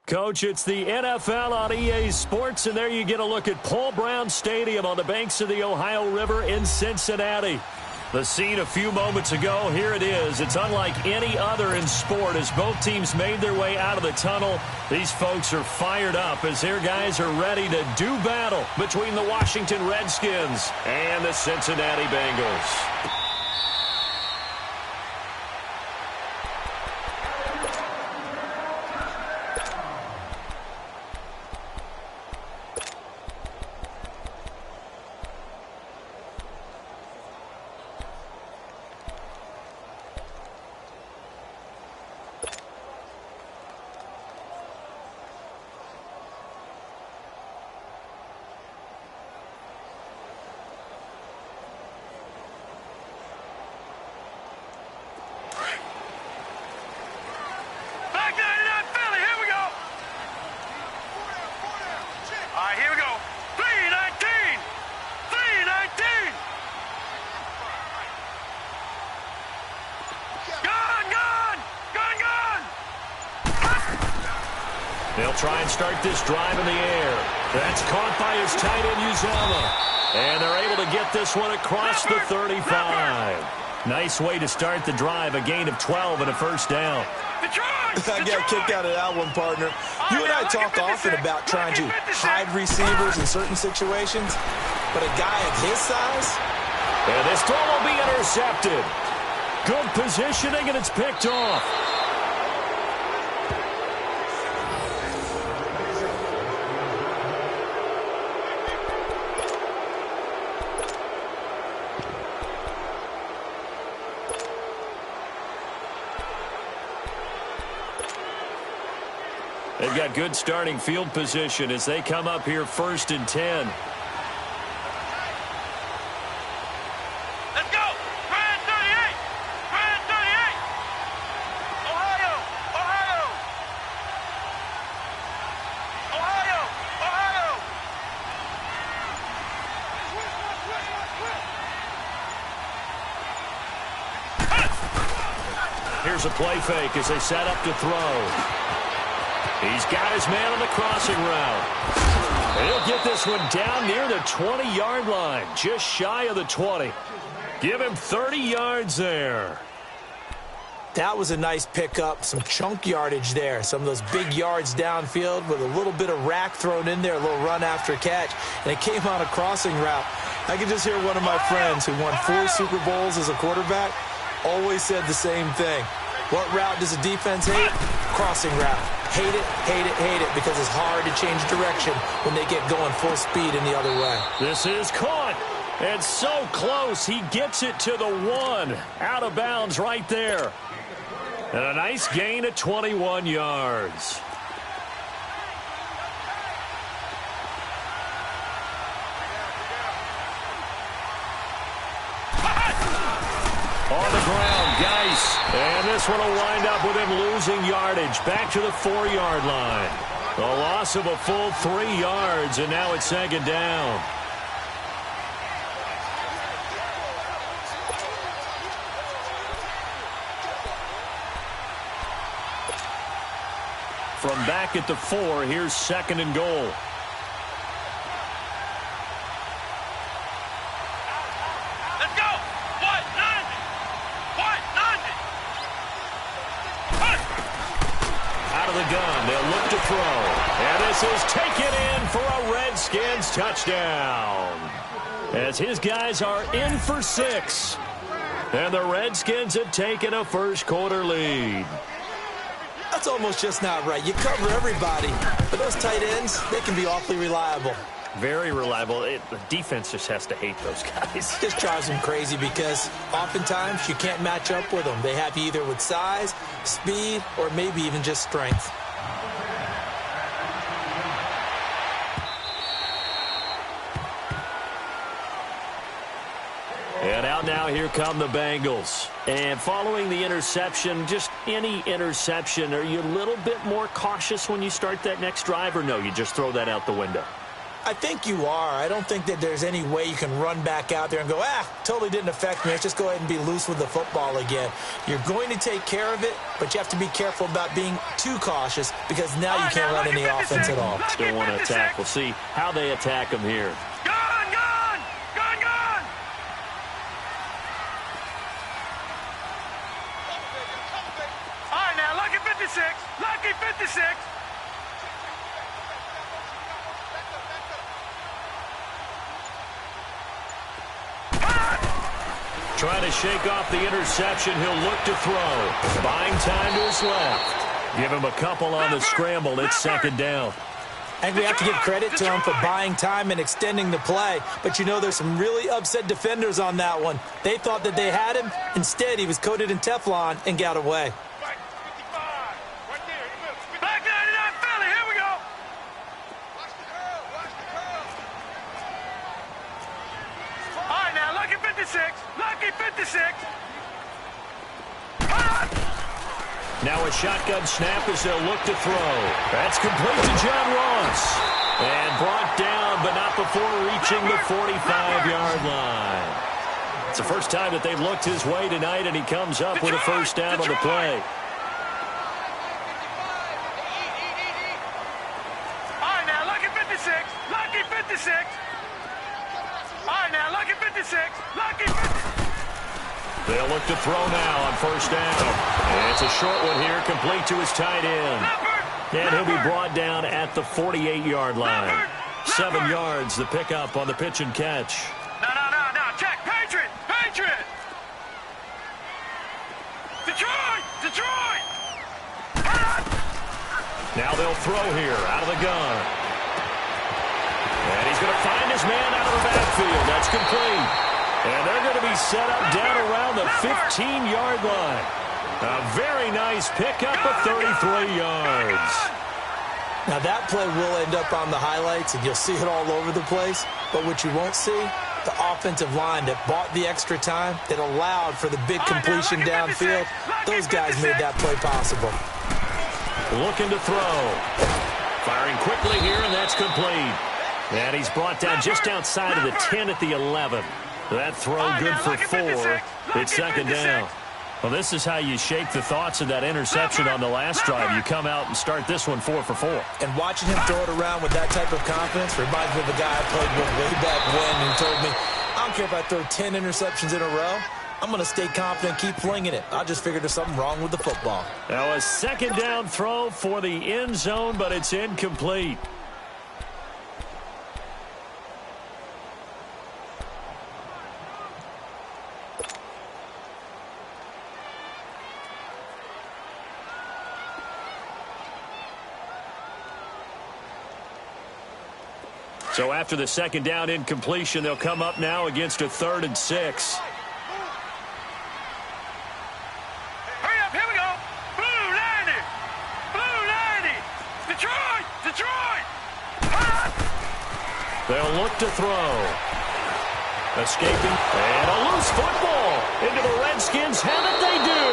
Coach, it's the NFL on EA Sports, and there you get a look at Paul Brown Stadium on the banks of the Ohio River in Cincinnati. The scene a few moments ago, here it is. It's unlike any other in sport as both teams made their way out of the tunnel. These folks are fired up as their guys are ready to do battle between the Washington Redskins and the Cincinnati Bengals. They'll try and start this drive in the air. That's caught by his tight end, Uzomah. And they're able to get this one across the 35. Nice way to start the drive, a gain of 12 and a first down. I got a kick out of that one, partner. You and I talk often about trying to hide receivers in certain situations, but a guy of his size? And this throw will be intercepted. Good positioning, and it's picked off. They've got good starting field position as they come up here 1st and 10. Let's go! Brand 38! Brand 38! Ohio! Ohio! Ohio! Ohio! Here's a play fake as they set up to throw. He's got his man on the crossing route. And he'll get this one down near the 20-yard line, just shy of the 20. Give him 30 yards there. That was a nice pickup, some chunk yardage there. Some of those big yards downfield with a little bit of rack thrown in there, a little run after catch. And it came on a crossing route. I can just hear one of my friends who won 4 Super Bowls as a quarterback always said the same thing. What route does a defense hate? Crossing route. Hate it, hate it, hate it, because it's hard to change direction when they get going full speed in the other way. This is caught. And so close. He gets it to the 1. Out of bounds right there. And a nice gain of 21 yards. On the ground, Geis. And this one will wind up with him losing yardage. Back to the 4-yard line. A loss of a full 3 yards, and now it's 2nd down. From back at the 4, here's 2nd and goal. And this is taken in for a Redskins touchdown. As his guys are in for 6. And the Redskins have taken a first-quarter lead. That's almost just not right. You cover everybody. But those tight ends, they can be awfully reliable. Very reliable. The defense just has to hate those guys. It just drives them crazy because oftentimes you can't match up with them. They have you either with size, speed, or maybe even just strength. And out now, here come the Bengals. And following the interception, just any interception, are you a little bit more cautious when you start that next drive, or no, you just throw that out the window? I think you are. I don't think that there's any way you can run back out there and go, totally didn't affect me. Let's just go ahead and be loose with the football again. You're going to take care of it, but you have to be careful about being too cautious because now you can't run any offense at all. Still want to attack. We'll see how they attack them here. Gone, gone, gone, gone. All right, now, lucky 56, lucky 56. Trying to shake off the interception. He'll look to throw. Buying time to his left. Give him a couple on the scramble. It's second down. I think we have to give credit to him for buying time and extending the play. But, you know, there's some really upset defenders on that one. They thought that they had him. Instead, he was coated in Teflon and got away. Black 99 Philly, here we go. All right, now, lucky 56, lucky 56. Now a shotgun snap as they'll look to throw. That's complete to John Ross. And brought down, but not before reaching the 45-yard line. It's the first time that they've looked his way tonight, and he comes up with a first down on the play. All right, now, lucky 56, lucky 56. All right, now, lucky 56, lucky 56. They'll look to throw now on first down. And it's a short one here, complete to his tight end. And he'll be brought down at the 48-yard line. 7 yards, the pickup on the pitch and catch. No, check, Patriot, Patriot. Detroit, Detroit. Now they'll throw here out of the gun. And he's going to find his man out of the backfield. That's complete. And they're going to be set up down around the 15-yard line. A very nice pickup of 33 yards. Now, that play will end up on the highlights, and you'll see it all over the place. But what you won't see, the offensive line that bought the extra time, that allowed for the big completion downfield, those guys made that play possible. Looking to throw. Firing quickly here, and that's complete. And he's brought down just outside of the 10 at the 11. That throw good for 4. It's second down. Well, this is how you shake the thoughts of that interception on the last drive. You come out and start this one 4 for 4. And watching him throw it around with that type of confidence reminds me of a guy I played with way back when who told me, I don't care if I throw 10 interceptions in a row. I'm going to stay confident, keep flinging it. I just figured there's something wrong with the football. Now a second down throw for the end zone, but it's incomplete. So after the second down incompletion, they'll come up now against a 3rd and 6. Hurry up, here we go. Blue 90, blue 90. Detroit, Detroit. They'll look to throw. Escaping. And a loose football into the Redskins. How did they do?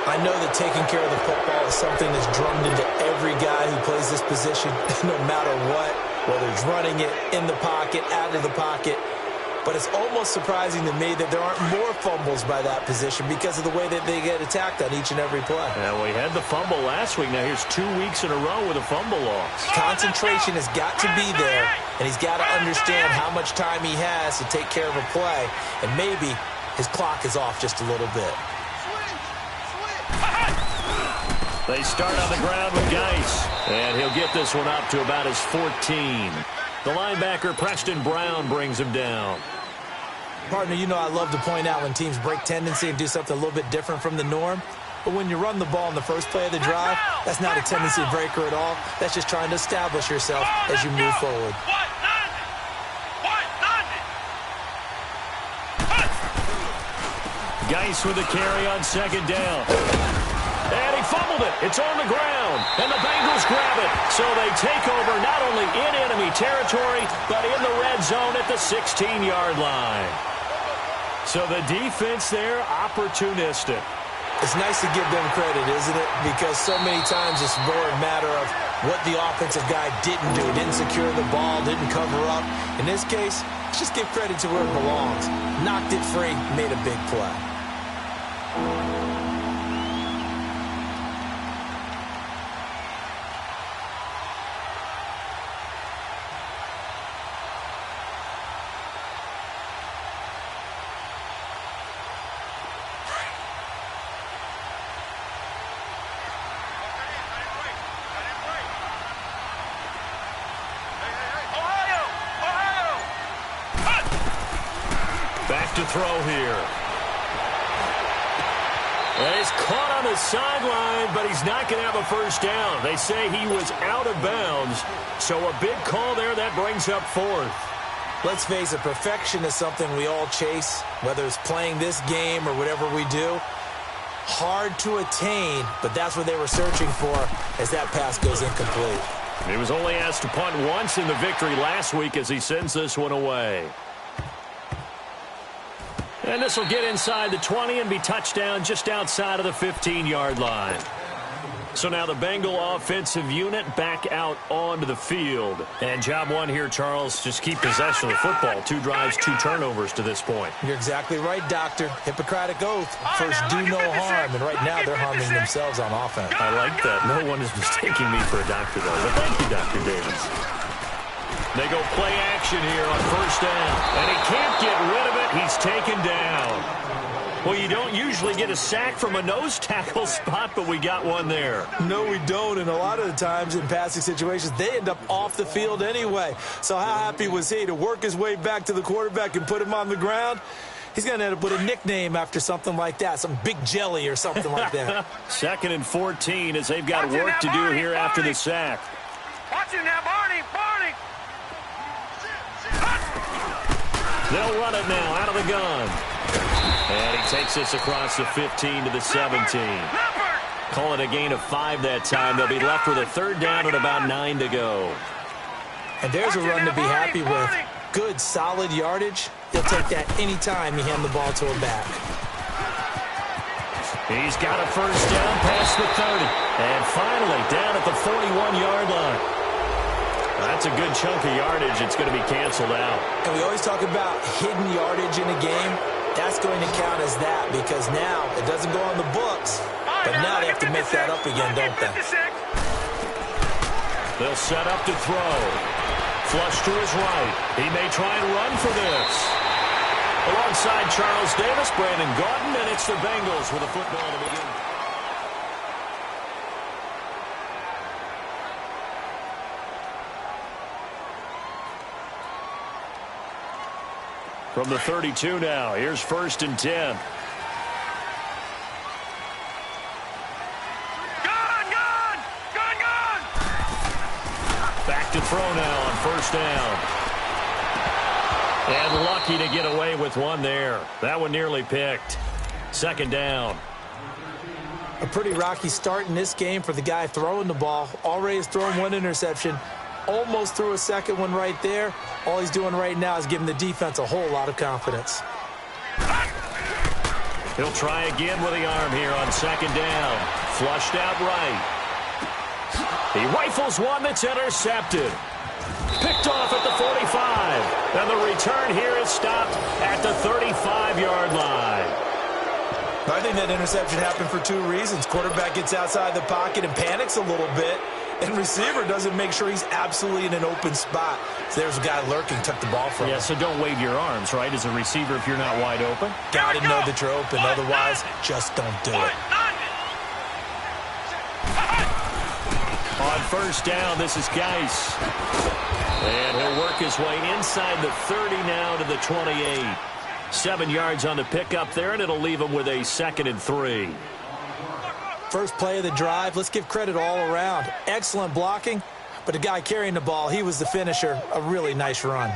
I know that taking care of the football is something that's drummed into every guy who plays this position, no matter what, whether it's running it, in the pocket, out of the pocket. But it's almost surprising to me that there aren't more fumbles by that position because of the way that they get attacked on each and every play. Yeah, we had the fumble last week. Now here's 2 weeks in a row with a fumble loss. Concentration has got to be there, and he's got to understand how much time he has to take care of a play, and maybe his clock is off just a little bit. They start on the ground with Geis, and he'll get this one up to about his 14. The linebacker, Preston Brown, brings him down. Partner, you know I love to point out when teams break tendency and do something a little bit different from the norm. But when you run the ball in the first play of the drive, that's not a tendency breaker at all. That's just trying to establish yourself as you move forward. Geis with a carry on second down. And he fumbled it. It's on the ground. And the Bengals grab it. So they take over not only in enemy territory, but in the red zone at the 16-yard line. So the defense there, opportunistic. It's nice to give them credit, isn't it? Because so many times it's more a matter of what the offensive guy didn't do. Didn't secure the ball, didn't cover up. In this case, let's just give credit to where it belongs. Knocked it free, made a big play. Back to throw here. And he's caught on the sideline, but he's not going to have a first down. They say he was out of bounds, so a big call there that brings up fourth. Let's face it, perfection is something we all chase, whether it's playing this game or whatever we do. Hard to attain, but that's what they were searching for as that pass goes incomplete. He was only asked to punt once in the victory last week as he sends this one away. And this will get inside the 20 and be touchdown just outside of the 15-yard line. So now the Bengal offensive unit back out onto the field. And job one here, Charles, just keep possession of the football. 2 drives, 2 turnovers to this point. You're exactly right, Doctor. Hippocratic oath. First, do no harm. And right now, they're harming themselves on offense. I like that. No one is mistaking me for a doctor, though. But thank you, Dr. Davis. They go play action here on first down. And he can't get rid of it. He's taken down. Well, you don't usually get a sack from a nose tackle spot, but we got one there. No, we don't. And a lot of the times in passing situations, they end up off the field anyway. So how happy was he to work his way back to the quarterback and put him on the ground? He's going to end up with a nickname after something like that, some big jelly or something like that. 2nd and 14 as they've got work to do here after the sack. Watch it now, Barney, Barney. They'll run it now out of the gun. And he takes this across the 15 to the 17. Call it a gain of 5 that time. They'll be left with a 3rd down and about 9 to go. And there's a run to be happy with. Good, solid yardage. He'll take that anytime you hand the ball to a back. He's got a first down past the 30. And finally down at the 41-yard line. That's a good chunk of yardage. It's going to be canceled out. And we always talk about hidden yardage in a game. That's going to count as that because now it doesn't go on the books, but now they have to make that up again, don't they? They'll set up to throw. Flush to his right. He may try and run for this. Alongside Charles Davis, Brandon Gaudin, and it's the Bengals with a football to begin. From the 32 now, here's 1st and 10. Back to throw now on 1st down. And lucky to get away with one there. That one nearly picked. 2nd down. A pretty rocky start in this game for the guy throwing the ball. Already has thrown 1 interception. Almost threw a 2nd one right there. All he's doing right now is giving the defense a whole lot of confidence. He'll try again with the arm here on 2nd down. Flushed out right. He rifles one that's intercepted. Picked off at the 45. And the return here is stopped at the 35-yard line. I think that interception happened for 2 reasons. Quarterback gets outside the pocket and panics a little bit. And receiver doesn't make sure he's absolutely in an open spot. So there's a guy lurking, took the ball from him. Yeah, so don't wave your arms, right, as a receiver if you're not wide open. Got to know that you're open. Otherwise, just don't do it. On 1st down, this is Geis. And he'll work his way inside the 30 now to the 28. 7 yards on the pickup there, and it'll leave him with a 2nd and 3. First play of the drive, let's give credit all around. Excellent blocking, but the guy carrying the ball, he was the finisher. A really nice run.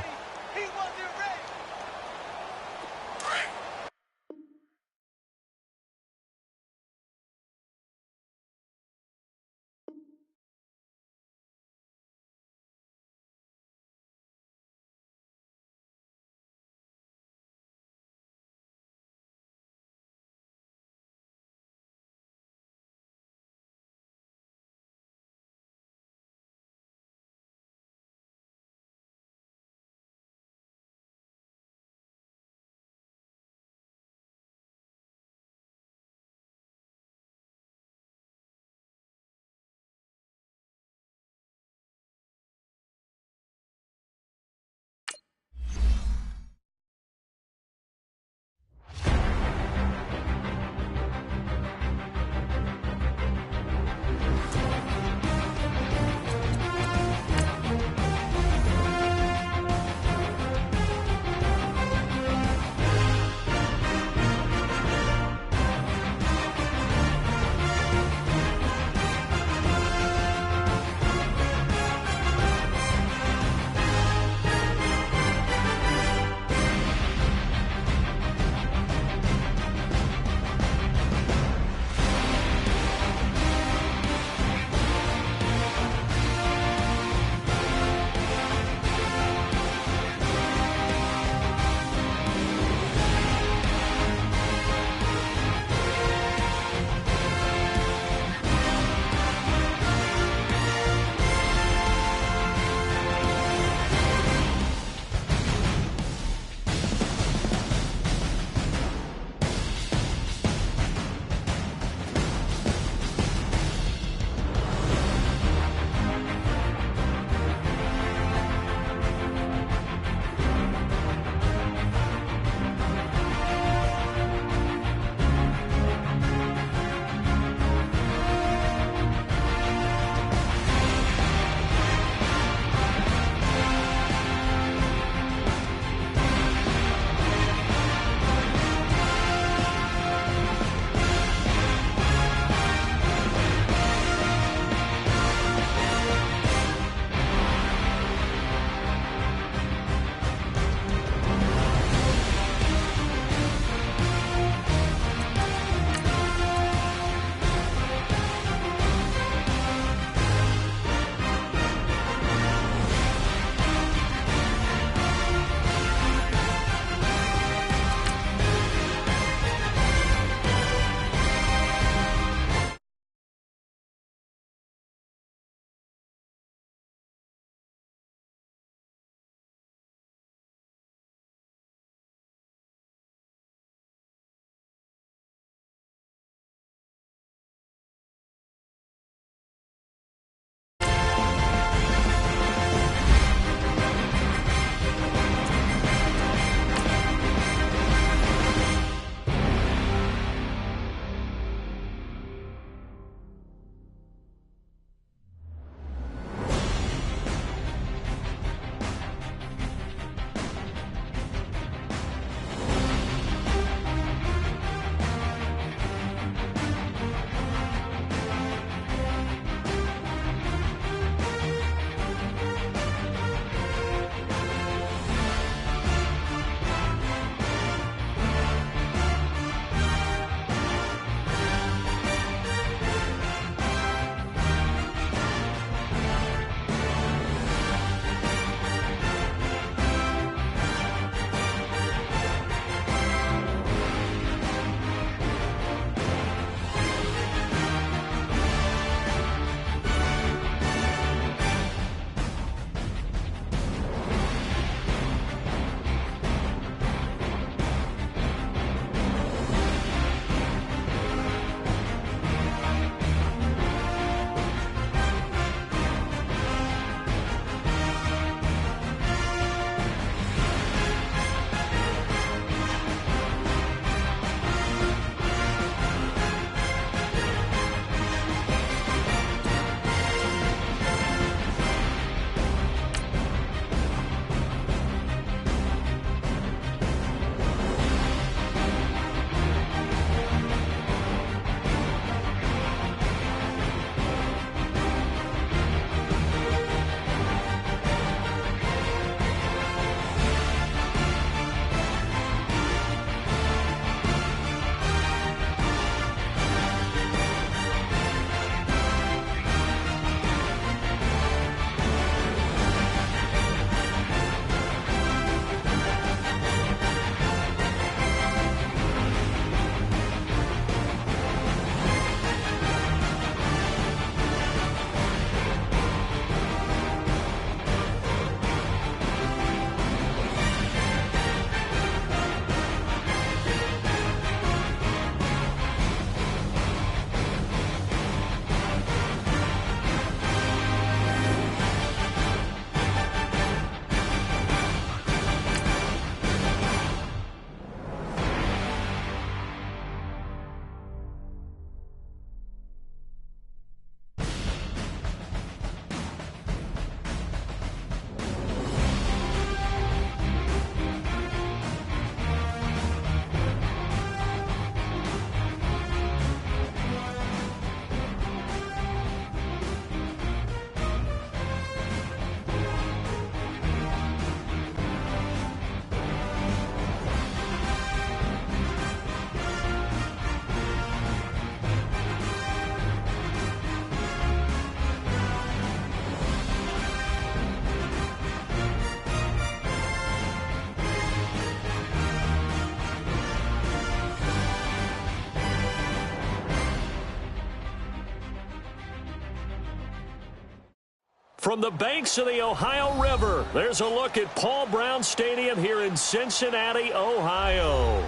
From the banks of the Ohio River, there's a look at Paul Brown Stadium here in Cincinnati, Ohio.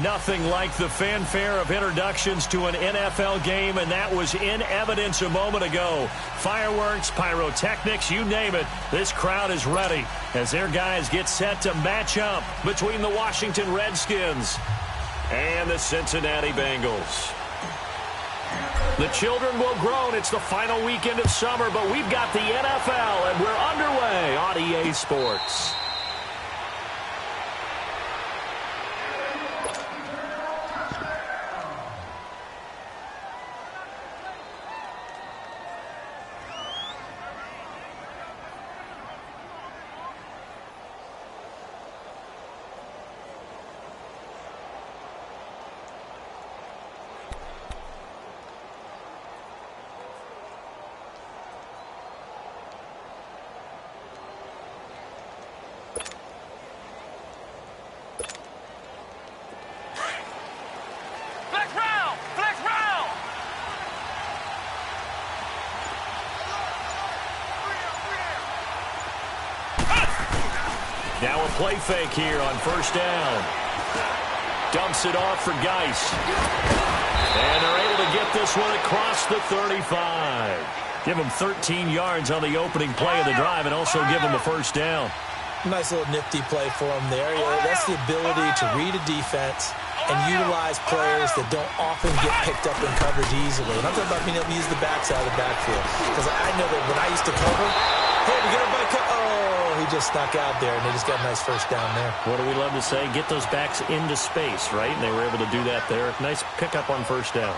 Nothing like the fanfare of introductions to an NFL game, and that was in evidence a moment ago. Fireworks, pyrotechnics, you name it. This crowd is ready as their guys get set to match up between the Washington Redskins and the Cincinnati Bengals. The children will groan. It's the final weekend of summer, but we've got the NFL, and we're underway on EA Sports. Now a play fake here on first down. Dumps it off for Geis. And they're able to get this one across the 35. Give them 13 yards on the opening play of the drive and also give them a first down. Nice little nifty play for them there. That's the ability to read a defense and utilize players that don't often get picked up in coverage easily. And I'm talking about being able to use the backside of the backfield. Because I know that when I used to cover, hey, we get everybody he just snuck out there, and they just got a nice first down there. What do we love to say? Get those backs into space, right? And they were able to do that there. Nice pickup on first down.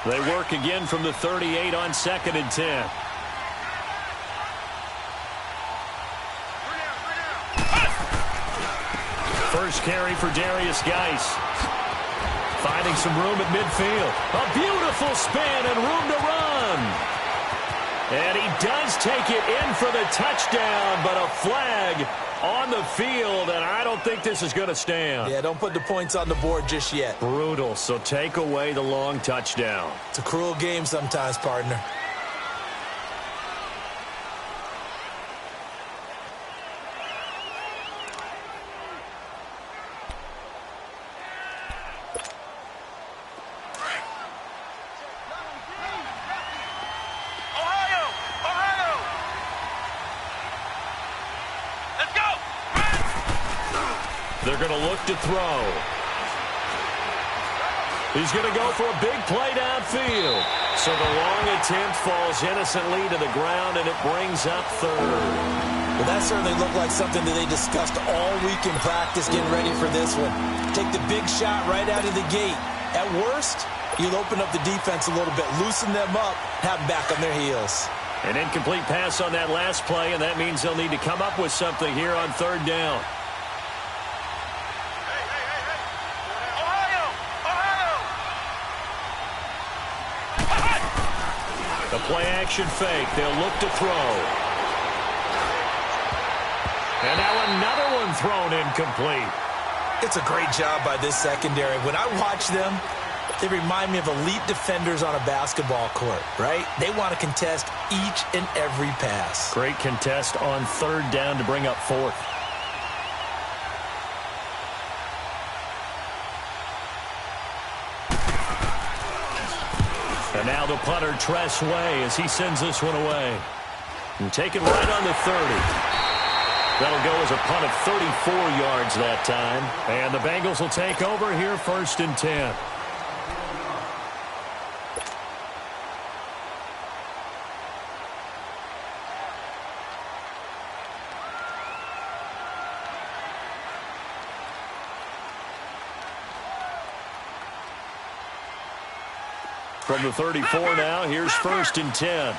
They work again from the 38 on 2nd and 10. First carry for Darius Geis. Finding some room at midfield. A beautiful spin and room to run. And he does take it in for the touchdown, but a flag on the field, and I don't think this is going to stand. Yeah, don't put the points on the board just yet. Brutal, so take away the long touchdown. It's a cruel game sometimes, partner. They're going to look to throw. He's going to go for a big play downfield. So the long attempt falls innocently to the ground, and it brings up third. Well, that certainly looked like something that they discussed all week in practice getting ready for this one. Take the big shot right out of the gate. At worst, you'll open up the defense a little bit, loosen them up, have them back on their heels. An incomplete pass on that last play, and that means they'll need to come up with something here on third down. The play-action fake. They'll look to throw. And now another one thrown incomplete. It's a great job by this secondary. When I watch them, they remind me of elite defenders on a basketball court, right? They want to contest each and every pass. Great contest on third down to bring up fourth. And now the punter, Tress Way, as he sends this one away. And taken right on the 30. That'll go as a punt of 34 yards that time. And the Bengals will take over here, 1st and 10. From the 34 now, here's 1st and 10.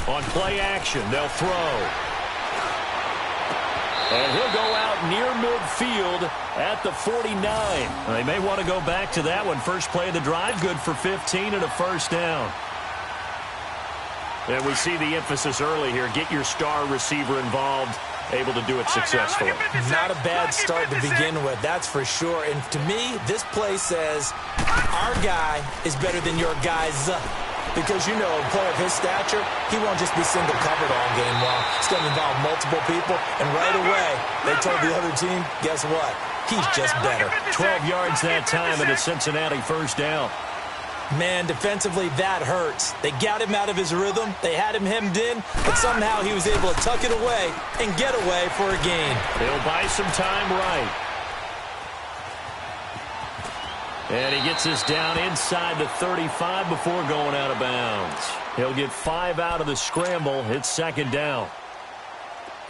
On play action, they'll throw. And he'll go out near midfield at the 49. They may want to go back to that one. First play of the drive, good for 15 and a first down. And we see the emphasis early here. Get your star receiver involved. able to do it successfully. Not a bad start to begin with, that's for sure. And to me, this play says our guy is better than your guys. Because, you know, a player of his stature, he won't just be single covered all game long. It's going to involve multiple people. And right away, they told the other team, guess what? He's just better. 12 yards that time and a Cincinnati first down. Man, defensively, that hurts. They got him out of his rhythm. They had him hemmed in, but somehow he was able to tuck it away and get away for a gain. He'll buy some time right. And he gets us down inside the 35 before going out of bounds. He'll get 5 out of the scramble. It's second down.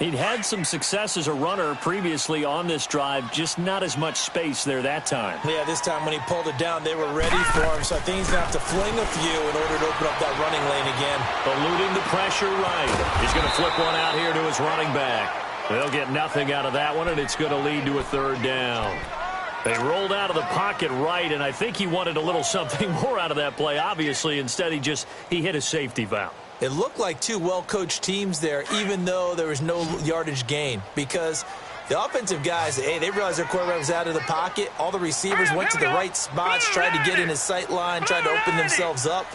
He'd had some success as a runner previously on this drive, just not as much space there that time. Yeah, this time when he pulled it down, they were ready for him, so I think he's going to have to fling a few in order to open up that running lane again. Eluding the pressure right. He's going to flip one out here to his running back. They'll get nothing out of that one, and it's going to lead to a third down. They rolled out of the pocket right, and I think he wanted a little something more out of that play, obviously. Instead, he hit a safety valve. It looked like two well-coached teams there, even though there was no yardage gain, because the offensive guys, hey, they realized their quarterback was out of the pocket. All the receivers went to the right spots, tried to get in his sight line, tried to open themselves up.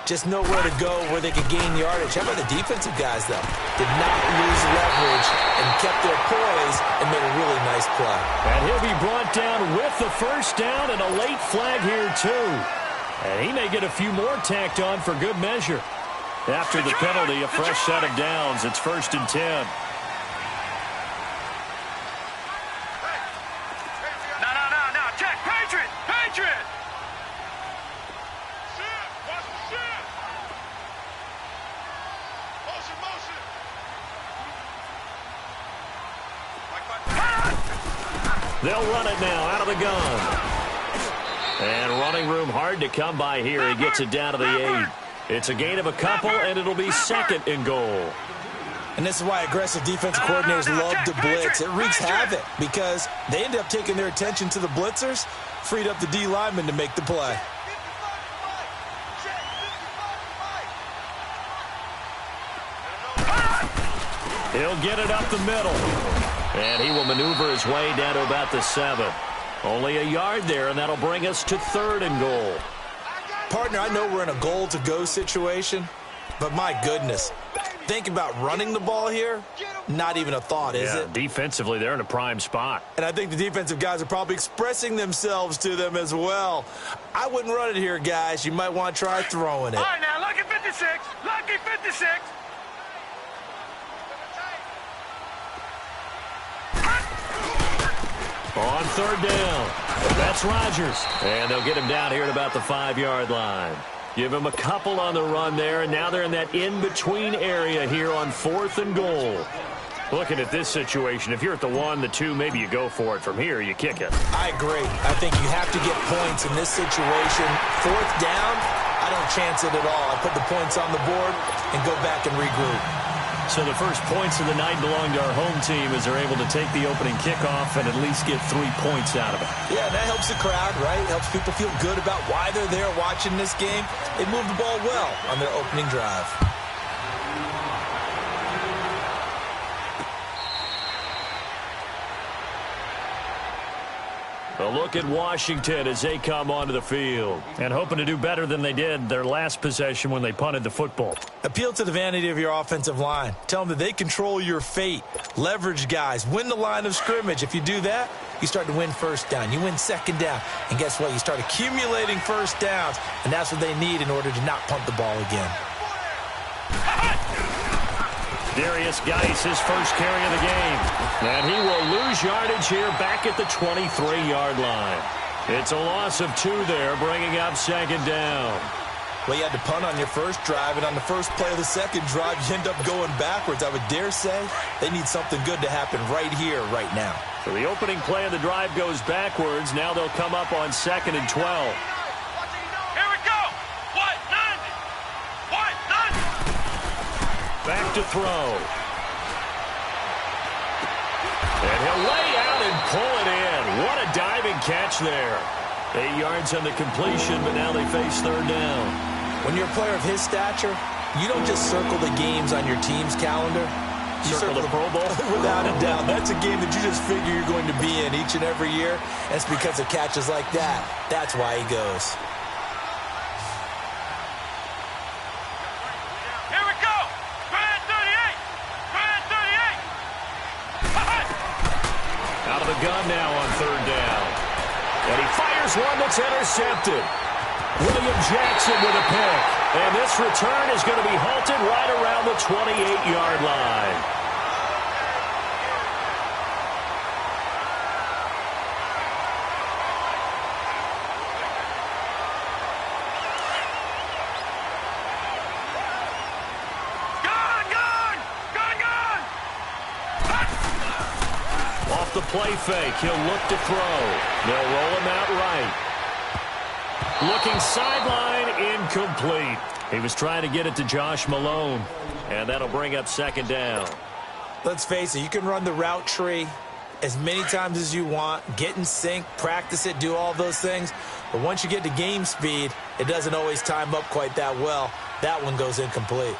Just nowhere to go where they could gain yardage. How about the defensive guys, though? Did not lose leverage and kept their poise and made a really nice play. And he'll be brought down with the first down and a late flag here, too. And he may get a few more tacked on for good measure. After the penalty, a fresh set of downs. It's 1st and 10. No. Check. Patriot. They'll run it now out of the gun. And running room hard to come by here. He gets it down to the 8. It's a gain of a couple, and it'll be 2nd and goal. And this is why aggressive defensive coordinators love to blitz. It wreaks havoc because they end up taking their attention to the blitzers, freed up the D lineman to make the play. He'll get it up the middle. And he will maneuver his way down to about the 7. Only a yard there, and that'll bring us to 3rd and goal. Partner, I know we're in a goal-to-go situation, but my goodness, think about running the ball here, not even a thought, is it? Defensively, they're in a prime spot. And I think the defensive guys are probably expressing themselves to them as well. I wouldn't run it here, guys. You might want to try throwing it. All right, now, lucky 56. Lucky 56. On 3rd down, that's Rodgers. And they'll get him down here at about the 5-yard line. Give him a couple on the run there, and now they're in that in-between area here on 4th and goal. Looking at this situation, if you're at the 1, the 2, maybe you go for it. From here, you kick it. I agree. I think you have to get points in this situation. 4th down, I don't chance it at all. I put the points on the board and go back and regroup. So the first points of the night belong to our home team as they're able to take the opening kickoff and at least get 3 points out of it. Yeah, that helps the crowd, right? Helps people feel good about why they're there watching this game. They moved the ball well on their opening drive. A look at Washington as they come onto the field and hoping to do better than they did their last possession when they punted the football. Appeal to the vanity of your offensive line. Tell them that they control your fate. Leverage guys. Win the line of scrimmage. If you do that, you start to win 1st down. You win 2nd down. And guess what? You start accumulating 1st downs. And that's what they need in order to not punt the ball again. Darius Geis, his first carry of the game. And he will lose yardage here back at the 23-yard line. It's a loss of 2 there, bringing up 2nd down. Well, you had to punt on your first drive, and on the first play of the second drive, you end up going backwards. I would dare say they need something good to happen right here, right now. So the opening play of the drive goes backwards. Now they'll come up on 2nd and 12. Back to throw. And he'll lay out and pull it in. What a diving catch there. 8 yards on the completion, but now they face 3rd down. When you're a player of his stature, you don't just circle the games on your team's calendar. Circle the Pro Bowl? Without a doubt. That's a game that you just figure you're going to be in each and every year. And it's because of catches like that. That's why he goes. Here we go. Grand 38. Grand 38. Out of the gun now on third down. And he fires one that's intercepted. William Jackson with a pick. And this return is going to be halted right around the 28-yard line. Off the play fake, he'll look to throw. They'll roll him out right. Looking sideline, incomplete. He was trying to get it to Josh Malone, and that'll bring up second down. Let's face it, you can run the route tree as many times as you want, get in sync, practice it, do all those things. But once you get to game speed, it doesn't always time up quite that well. That one goes incomplete.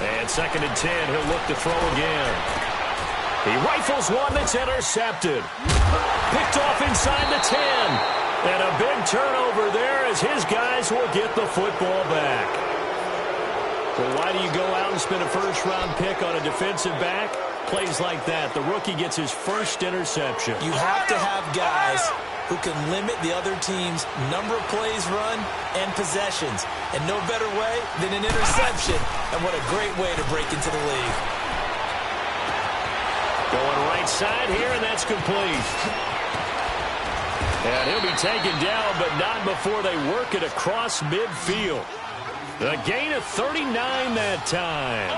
And second and 10, he'll look to throw again. He rifles one that's intercepted. Picked off inside the 10. And a big turnover there as his guys will get the football back. Well, why do you go out and spend a first-round pick on a defensive back? Plays like that. The rookie gets his first interception. You have to have guys who can limit the other team's number of plays run and possessions. And no better way than an interception. And what a great way to break into the league. Going right side here, and that's complete. And he'll be taken down, but not before they work it across midfield. The gain of 39 that time.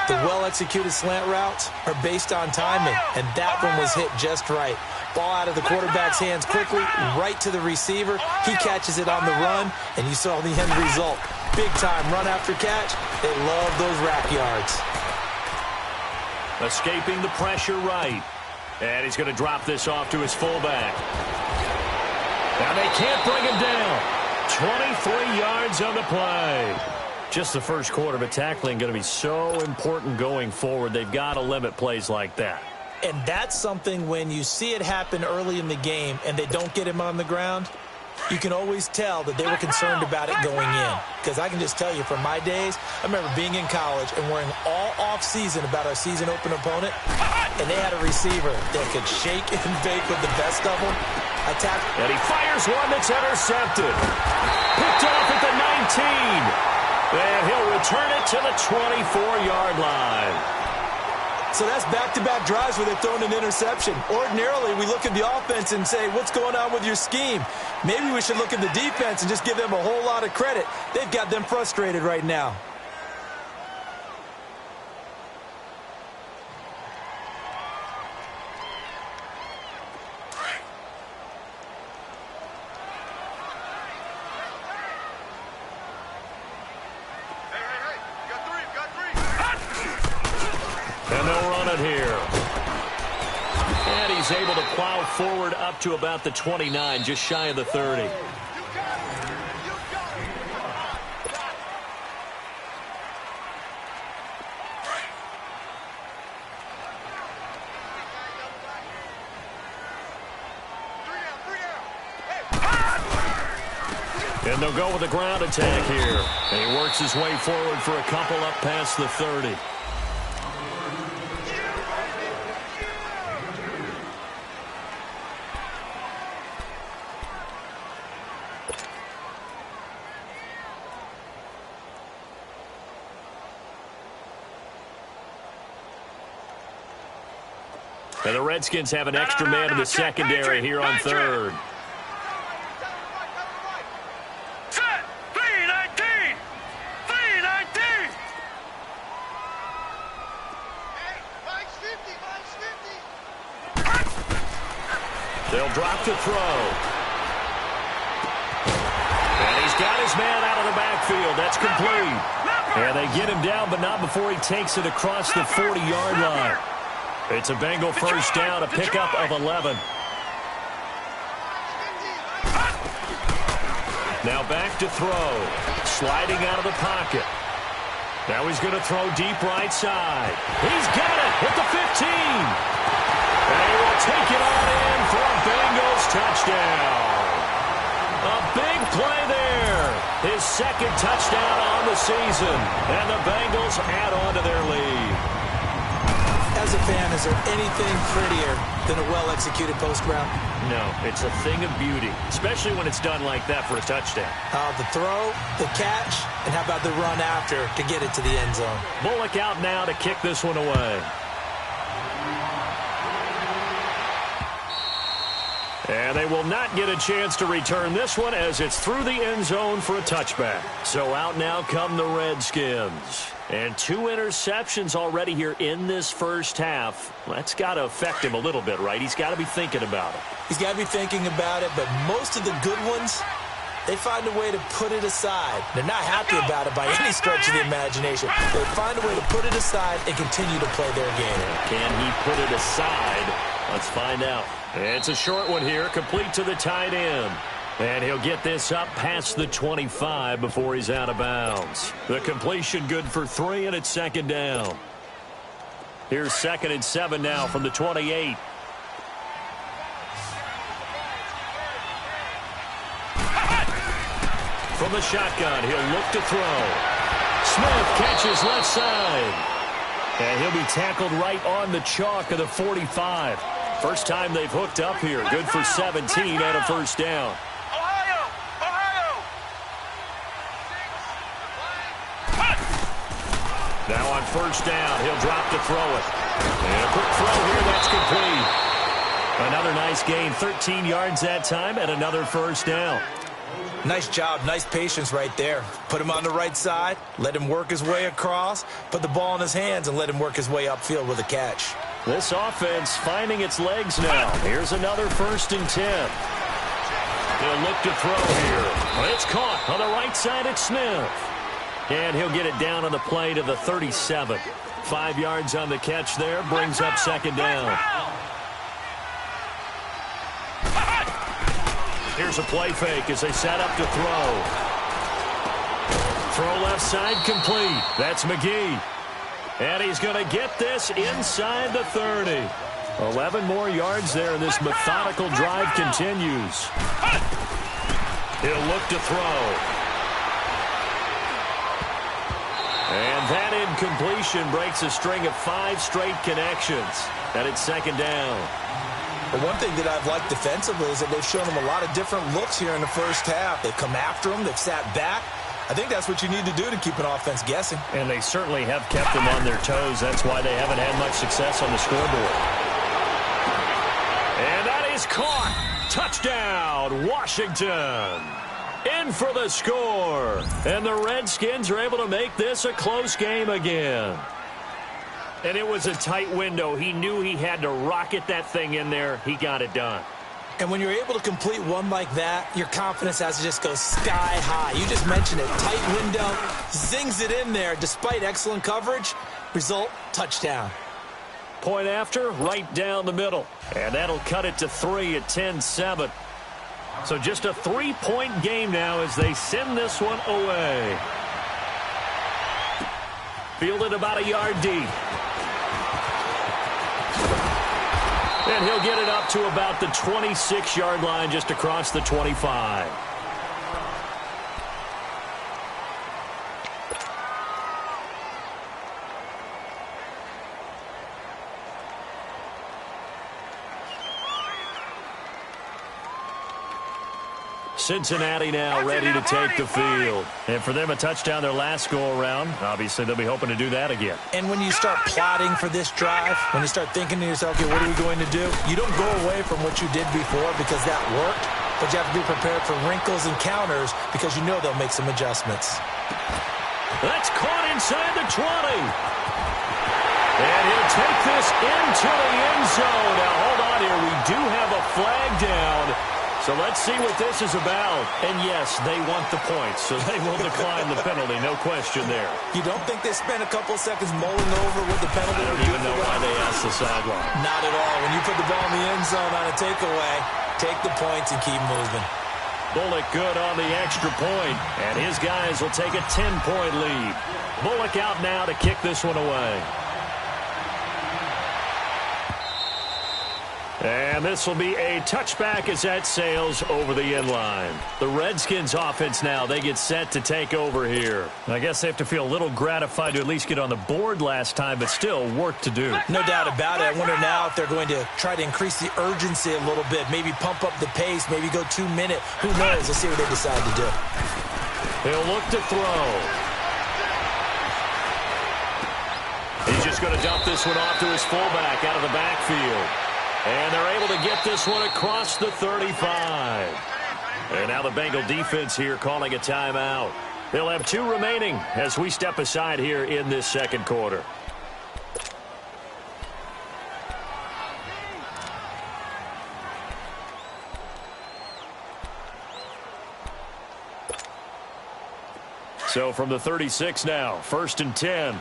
The well-executed slant routes are based on timing, and that one was hit just right. Ball out of the quarterback's hands quickly, right to the receiver. He catches it on the run, and you saw the end result. Big-time run after catch. They love those rack yards. Escaping the pressure right. And he's going to drop this off to his fullback. Now they can't bring him down. 23 yards on the play. Just the first quarter, but tackling going to be so important going forward. They've got to limit plays like that. And that's something when you see it happen early in the game and they don't get him on the ground, you can always tell that they were concerned about it going in. Because I can just tell you from my days, I remember being in college and worrying all off-season about our season open opponent, and they had a receiver that could shake and bake with the best of them. And he fires one that's intercepted. Picked off at the 19. And he'll return it to the 24-yard line. So that's back-to-back drives where they've thrown an interception. Ordinarily, we look at the offense and say, what's going on with your scheme? Maybe we should look at the defense and just give them a whole lot of credit. They've got them frustrated right now. And they'll run it here. And he's able to plow forward up to about the 29, just shy of the 30. And they'll go with the ground attack here. And he works his way forward for a couple up past the 30. And the Redskins have an extra man in the secondary here on third. Set. 319. 319. They'll drop to throw. And he's got his man out of the backfield. That's complete. And they get him down, but not before he takes it across the 40-yard line. It's a Bengal first down, a pickup of 11. Now back to throw. Sliding out of the pocket. Now he's going to throw deep right side. He's got it at the 15. And he will take it on in for a Bengals touchdown. A big play there. His second touchdown on the season. And the Bengals add on to their lead. As a fan, is there anything prettier than a well-executed post route? No, it's a thing of beauty, especially when it's done like that for a touchdown. The throw, the catch, and how about the run after to get it to the end zone? Bullock out now to kick this one away. And they will not get a chance to return this one as it's through the end zone for a touchback. So out now come the Redskins. And 2 interceptions already here in this first half. That's got to affect him a little bit, right? He's got to be thinking about it. He's got to be thinking about it, but most of the good ones, they find a way to put it aside. They're not happy about it by any stretch of the imagination. They find a way to put it aside and continue to play their game. Can he put it aside? Let's find out. It's a short one here, complete to the tight end. And he'll get this up past the 25 before he's out of bounds. The completion good for 3, and it's second down. Here's 2nd and 7 now from the 28. From the shotgun, he'll look to throw. Smith catches left side. And he'll be tackled right on the chalk of the 45. First time they've hooked up here. Good for 17 and a first down. Now on first down, he'll drop to throw it. And a quick throw here, that's complete. Another nice gain, 13 yards that time, and another first down. Nice job, nice patience right there. Put him on the right side, let him work his way across, put the ball in his hands, and let him work his way upfield with a catch. This offense finding its legs now. Here's another 1st and 10. He'll look to throw here. But it's caught on the right side at Smith. And he'll get it down on the play to the 37. 5 yards on the catch there, brings up second down. Here's a play fake as they set up to throw. Throw left side complete. That's McGee. And he's going to get this inside the 30. 11 more yards there, and this methodical drive continues. He'll look to throw. And that incompletion breaks a string of 5 straight connections. And it's second down. But one thing that I've liked defensively is that they've shown them a lot of different looks here in the first half. They've come after them. They've sat back. I think that's what you need to do to keep an offense guessing. And they certainly have kept them on their toes. That's why they haven't had much success on the scoreboard. And that is caught. Touchdown, Washington. In for the score. And the Redskins are able to make this a close game again. And it was a tight window. He knew he had to rocket that thing in there. He got it done. And when you're able to complete one like that, your confidence has to just go sky high. You just mentioned it. Tight window, zings it in there despite excellent coverage. Result, touchdown. Point after, right down the middle. And that'll cut it to 3 at 10-7. So just a 3-point game now as they send this one away. Fielded about a yard deep. And he'll get it up to about the 26-yard line just across the 25. Cincinnati now ready to take the field. And for them, a touchdown their last go-around. Obviously, they'll be hoping to do that again. And when you start plotting for this drive, when you start thinking to yourself, okay, what are we going to do? You don't go away from what you did before because that worked, but you have to be prepared for wrinkles and counters because you know they'll make some adjustments. That's caught inside the 20. And he'll take this into the end zone. Now, hold on here. We do have a flag down. So let's see what this is about. And yes, they want the points, so they will decline the penalty. No question there. You don't think they spent a couple of seconds mulling over what the penalty would do? I don't even know why they asked the sideline. Not at all. When you put the ball in the end zone on a takeaway, take the points and keep moving. Bullock good on the extra point, and his guys will take a 10-point lead. Bullock out now to kick this one away. And this will be a touchback as that sails over the end line. The Redskins offense now, they get set to take over here. I guess they have to feel a little gratified to at least get on the board last time, but still work to do. No doubt about it. I wonder now if they're going to try to increase the urgency a little bit, maybe pump up the pace, maybe go 2 minute. Who knows? Let's see what they decide to do. He'll look to throw. He's just going to dump this one off to his fullback out of the backfield. And they're able to get this one across the 35. And now the Bengal defense here calling a timeout. They'll have 2 remaining as we step aside here in this second quarter. So from the 36 now, 1st and 10.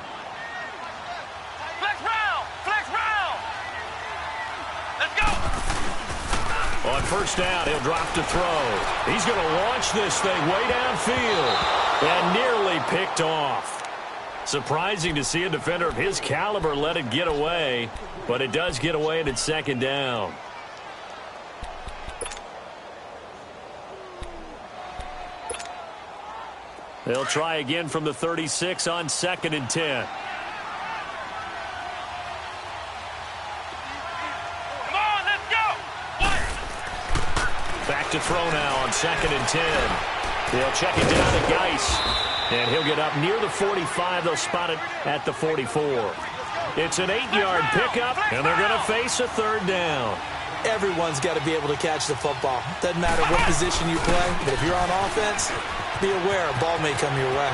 On first down, he'll drop to throw. He's going to launch this thing way downfield and nearly picked off. Surprising to see a defender of his caliber let it get away, but it does get away and it's 2nd down. They'll try again from the 36 on 2nd and 10. To throw now on 2nd and 10. They'll check it down to Geis, and he'll get up near the 45. They'll spot it at the 44. It's an 8-yard pickup, and they're going to face a 3rd down. Everyone's got to be able to catch the football. Doesn't matter what position you play, but if you're on offense, be aware a ball may come your way.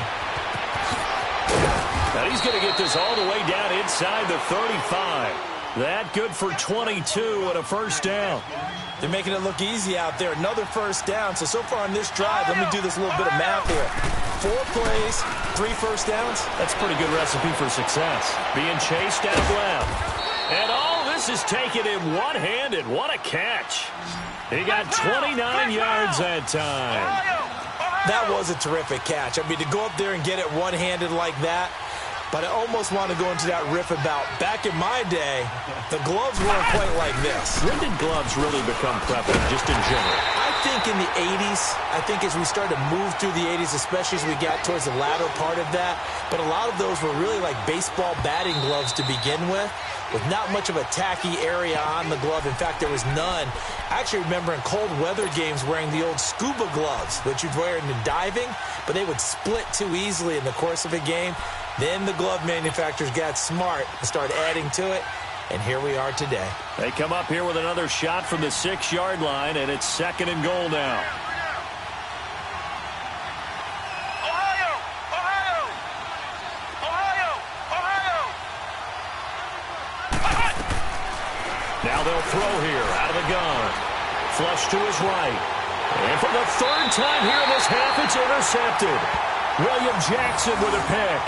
Now he's going to get this all the way down inside the 35. That good for 22 and a 1st down. They're making it look easy out there. Another 1st down. So far on this drive, let me do this little bit of math here. 4 plays, 3 1st downs. That's a pretty good recipe for success. Being chased out left. And all this is taken in one-handed. What a catch. He got 29 yards that time. That was a terrific catch. I mean, to go up there and get it one-handed like that, but I almost want to go into that riff about back in my day, the gloves weren't quite like this. When did gloves really become prevalent, just in general? I think in the 80s. I think as we started to move through the 80s, especially as we got towards the latter part of that. But a lot of those were really like baseball batting gloves to begin with not much of a tacky area on the glove. In fact, there was none. I actually remember in cold weather games wearing the old scuba gloves, which you'd wear in the diving, but they would split too easily in the course of a game. Then the glove manufacturers got smart and started adding to it, and here we are today. They come up here with another shot from the 6-yard line, and it's 2nd and goal now. Now they'll throw here out of the gun. Flush to his right. And for the 3rd time here in this half, it's intercepted. William Jackson with a pick.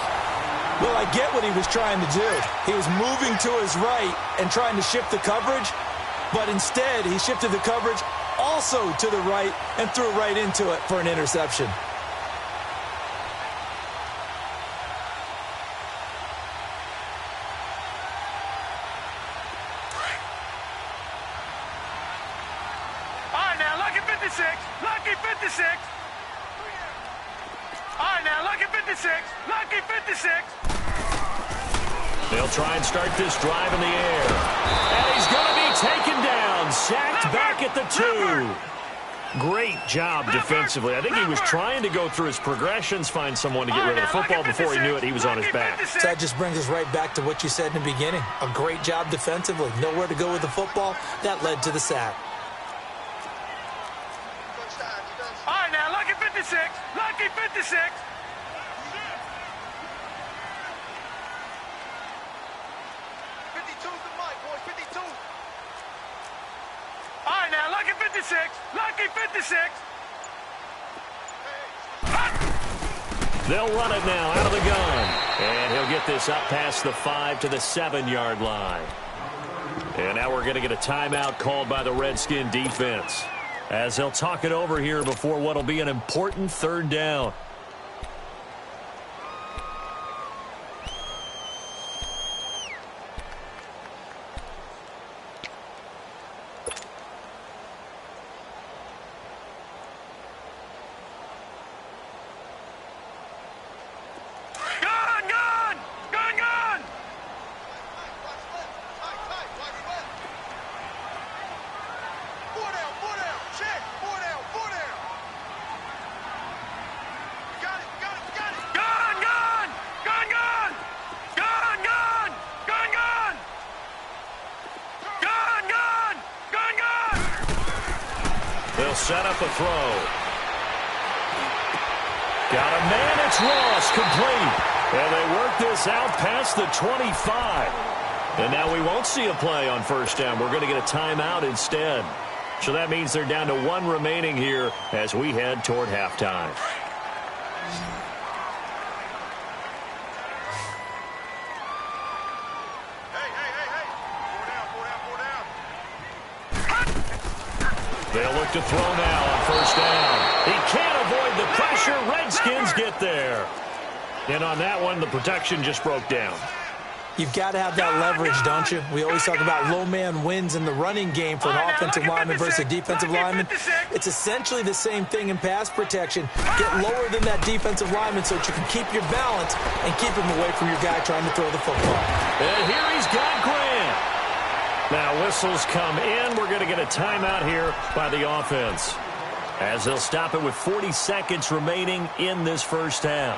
Well, I get what he was trying to do. He was moving to his right and trying to shift the coverage, but instead he shifted the coverage also to the right and threw right into it for an interception. Lucky 56. All right, now, lucky 56. Lucky 56. They'll try and start this drive in the air. And he's going to be taken down. Sacked back at the 2. Great job defensively. I think he was trying to go through his progressions, find someone to get rid of the football. Before he knew it, he was on his back. So that just brings us right back to what you said in the beginning. A great job defensively. Nowhere to go with the football. That led to the sack. All right, now, lucky 56. Lucky 56. All right, now, lucky 56. Lucky 56. They'll run it now out of the gun. And he'll get this up past the 5 to the 7-yard line. And now we're going to get a timeout called by the Redskin defense. as they'll talk it over here before what will be an important third down. Set up a throw. Got a man, it's Ross, complete. And they work this out past the 25. And now we won't see a play on first down. We're going to get a timeout instead. So that means they're down to one remaining here as we head toward halftime. They'll look to throw now on first down. He can't avoid the pressure. Redskins get there. And on that one, the protection just broke down. You've got to have that leverage, don't you? We always talk about low man wins in the running game for an offensive lineman versus a defensive lineman. It's essentially the same thing in pass protection. Get lower than that defensive lineman so that you can keep your balance and keep him away from your guy trying to throw the football. And here he's got Grant. Now whistles come in. We're going to get a timeout here by the offense, as they'll stop it with 40 seconds remaining in this first half.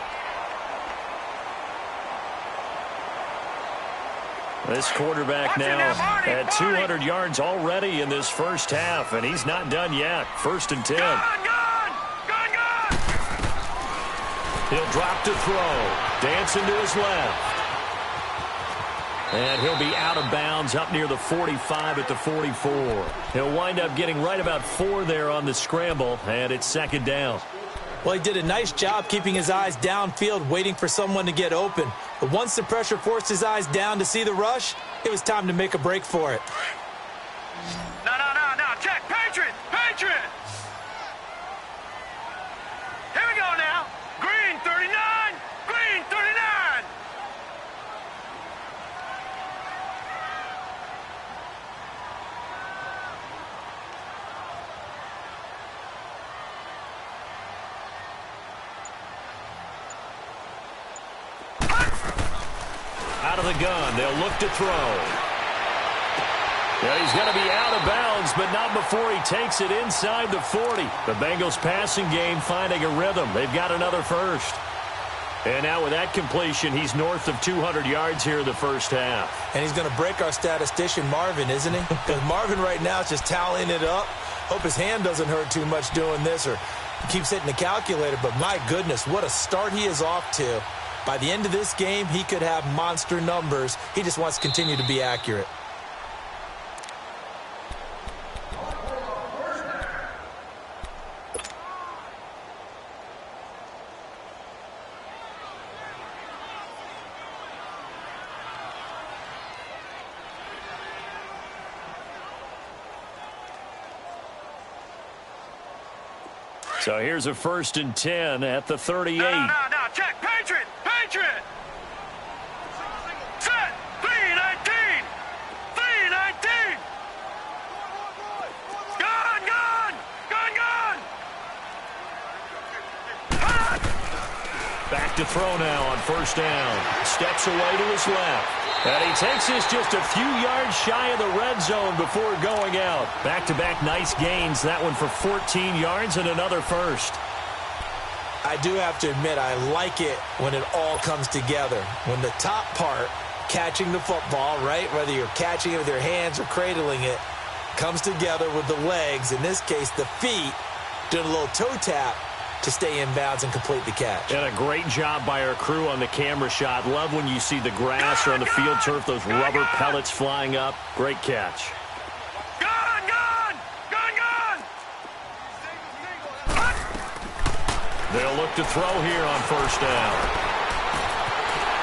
This quarterback now at 200 yards already in this first half, and he's not done yet. 1st and 10. He'll drop to throw. Dancing to his left. And he'll be out of bounds up near the 45 at the 44. He'll wind up getting right about 4 there on the scramble, and it's 2nd down. Well, he did a nice job keeping his eyes downfield, waiting for someone to get open. But once the pressure forced his eyes down to see the rush, it was time to make a break for it. No. Check. Patriot. Here we go now. Green 39. Green 39. Out of the gun, they'll look to throw. Yeah, he's going to be out of bounds, but not before he takes it inside the 40. The Bengals passing game finding a rhythm. They've got another first. And now with that completion, he's north of 200 yards here in the first half. And he's going to break our statistician, Marvin, isn't he? Because Marvin right now is just tallying it up. Hope his hand doesn't hurt too much doing this, or he keeps hitting the calculator. But my goodness, what a start he is off to. By the end of this game, he could have monster numbers. He just wants to continue to be accurate. So here's a 1st and 10 at the 38. No. Check. Patriot. Set. 319. Gun. Back to throw now on first down. Steps away to his left. And he takes this just a few yards shy of the red zone before going out. Back-to-back nice gains. That one for 14 yards and another first. I do have to admit, I like it when it all comes together. When the top part, catching the football, right, whether you're catching it with your hands or cradling it, comes together with the legs, in this case the feet, doing a little toe tap to stay in bounds and complete the catch. And a great job by our crew on the camera shot. Love when you see the grass or on the field turf, those rubber pellets flying up. Great catch. They'll look to throw here on first down.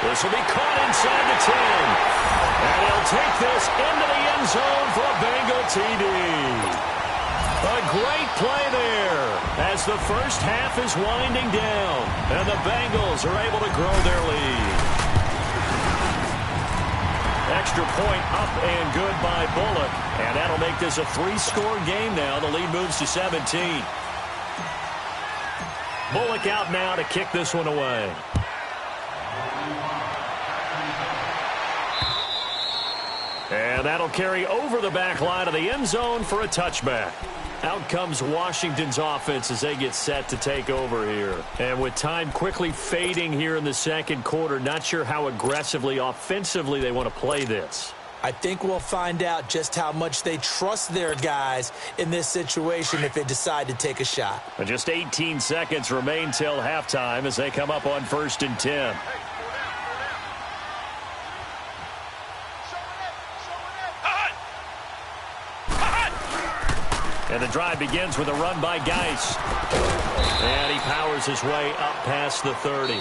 This will be caught inside the 10. And he'll take this into the end zone for a Bengal TD. A great play there as the first half is winding down, and the Bengals are able to grow their lead. Extra point up and good by Bullock, and that'll make this a 3-score game now. The lead moves to 17. Bullock out now to kick this one away. And that'll carry over the back line of the end zone for a touchback. Out comes Washington's offense as they get set to take over here. And with time quickly fading here in the second quarter, not sure how aggressively, offensively they want to play this. I think we'll find out just how much they trust their guys in this situation if they decide to take a shot. And just 18 seconds remain till halftime as they come up on 1st and 10. And the drive begins with a run by Geis. And he powers his way up past the 30.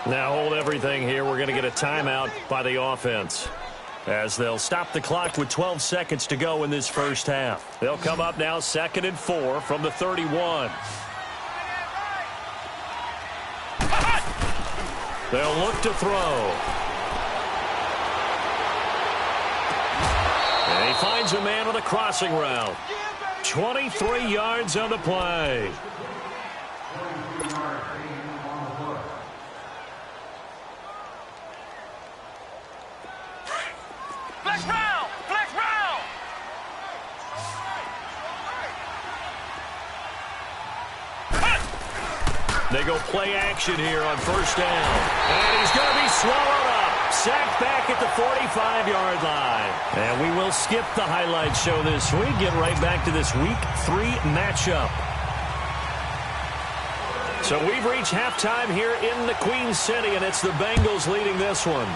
Now hold everything here. We're going to get a timeout by the offense, as they'll stop the clock with 12 seconds to go in this first half. They'll come up now 2nd and 4 from the 31. They'll look to throw. And he finds a man on the crossing route. 23 yards on the play. Flex round! Flex round! They go play action here on 1st down. And he's going to be swallowed up. Sacked back at the 45-yard line. And we will skip the highlight show this week. Get right back to this Week 3 matchup. So we've reached halftime here in the Queen City, and it's the Bengals leading this one.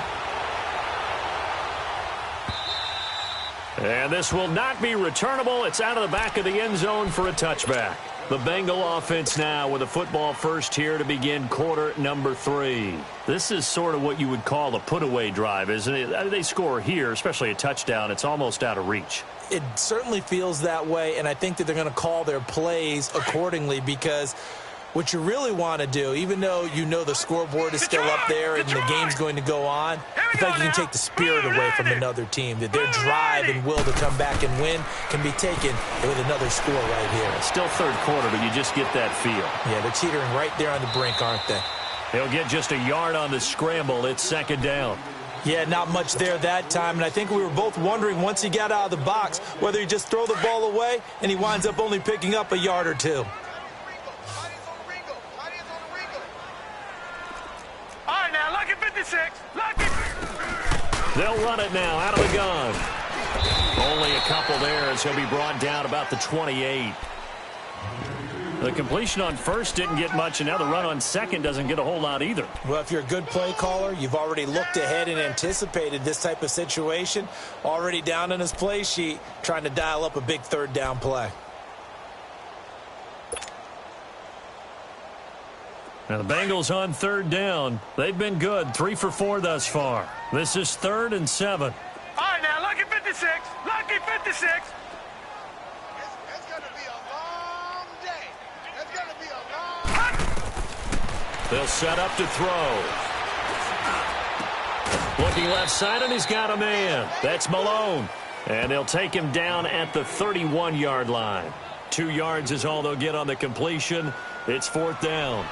And this will not be returnable. It's out of the back of the end zone for a touchback. The Bengal offense now with a football first here to begin quarter number 3. This is sort of what you would call a put-away drive, isn't it? They score here, especially a touchdown. It's almost out of reach. It certainly feels that way, and I think that they're going to call their plays accordingly, because what you really want to do, even though you know the scoreboard is still up there and the game's going to go on, I think you can take the spirit away from another team, that their drive and will to come back and win can be taken with another score right here. It's still third quarter, but you just get that feel. Yeah, they're teetering right there on the brink, aren't they? He'll get just a yard on the scramble. It's 2nd down. Yeah, not much there that time, and I think we were both wondering once he got out of the box whether he just throw the ball away and he winds up only picking up a yard or two. Lucky 56. Lucky. They'll run it now out of the gun. Only a couple there as he'll be brought down about the 28. The completion on first didn't get much, and now the run on second doesn't get a whole lot either. Well, if you're a good play caller, you've already looked ahead and anticipated this type of situation. Already down in his play sheet, trying to dial up a big 3rd down play. Now the Bengals on 3rd down. They've been good, 3 for 4 thus far. This is 3rd and 7. All right, now, lucky 56. Lucky 56. It's going to be a long day. It's going to be a long... They'll set up to throw. Looking left side, and he's got a man. That's Malone. And they'll take him down at the 31-yard line. 2 yards is all they'll get on the completion. It's 4th down.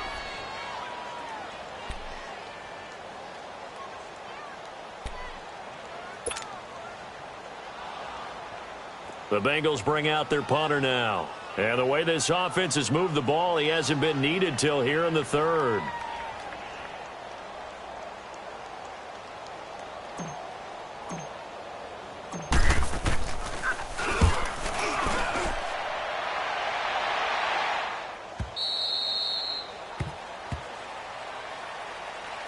The Bengals bring out their punter now. And the way this offense has moved the ball, he hasn't been needed till here in the 3rd.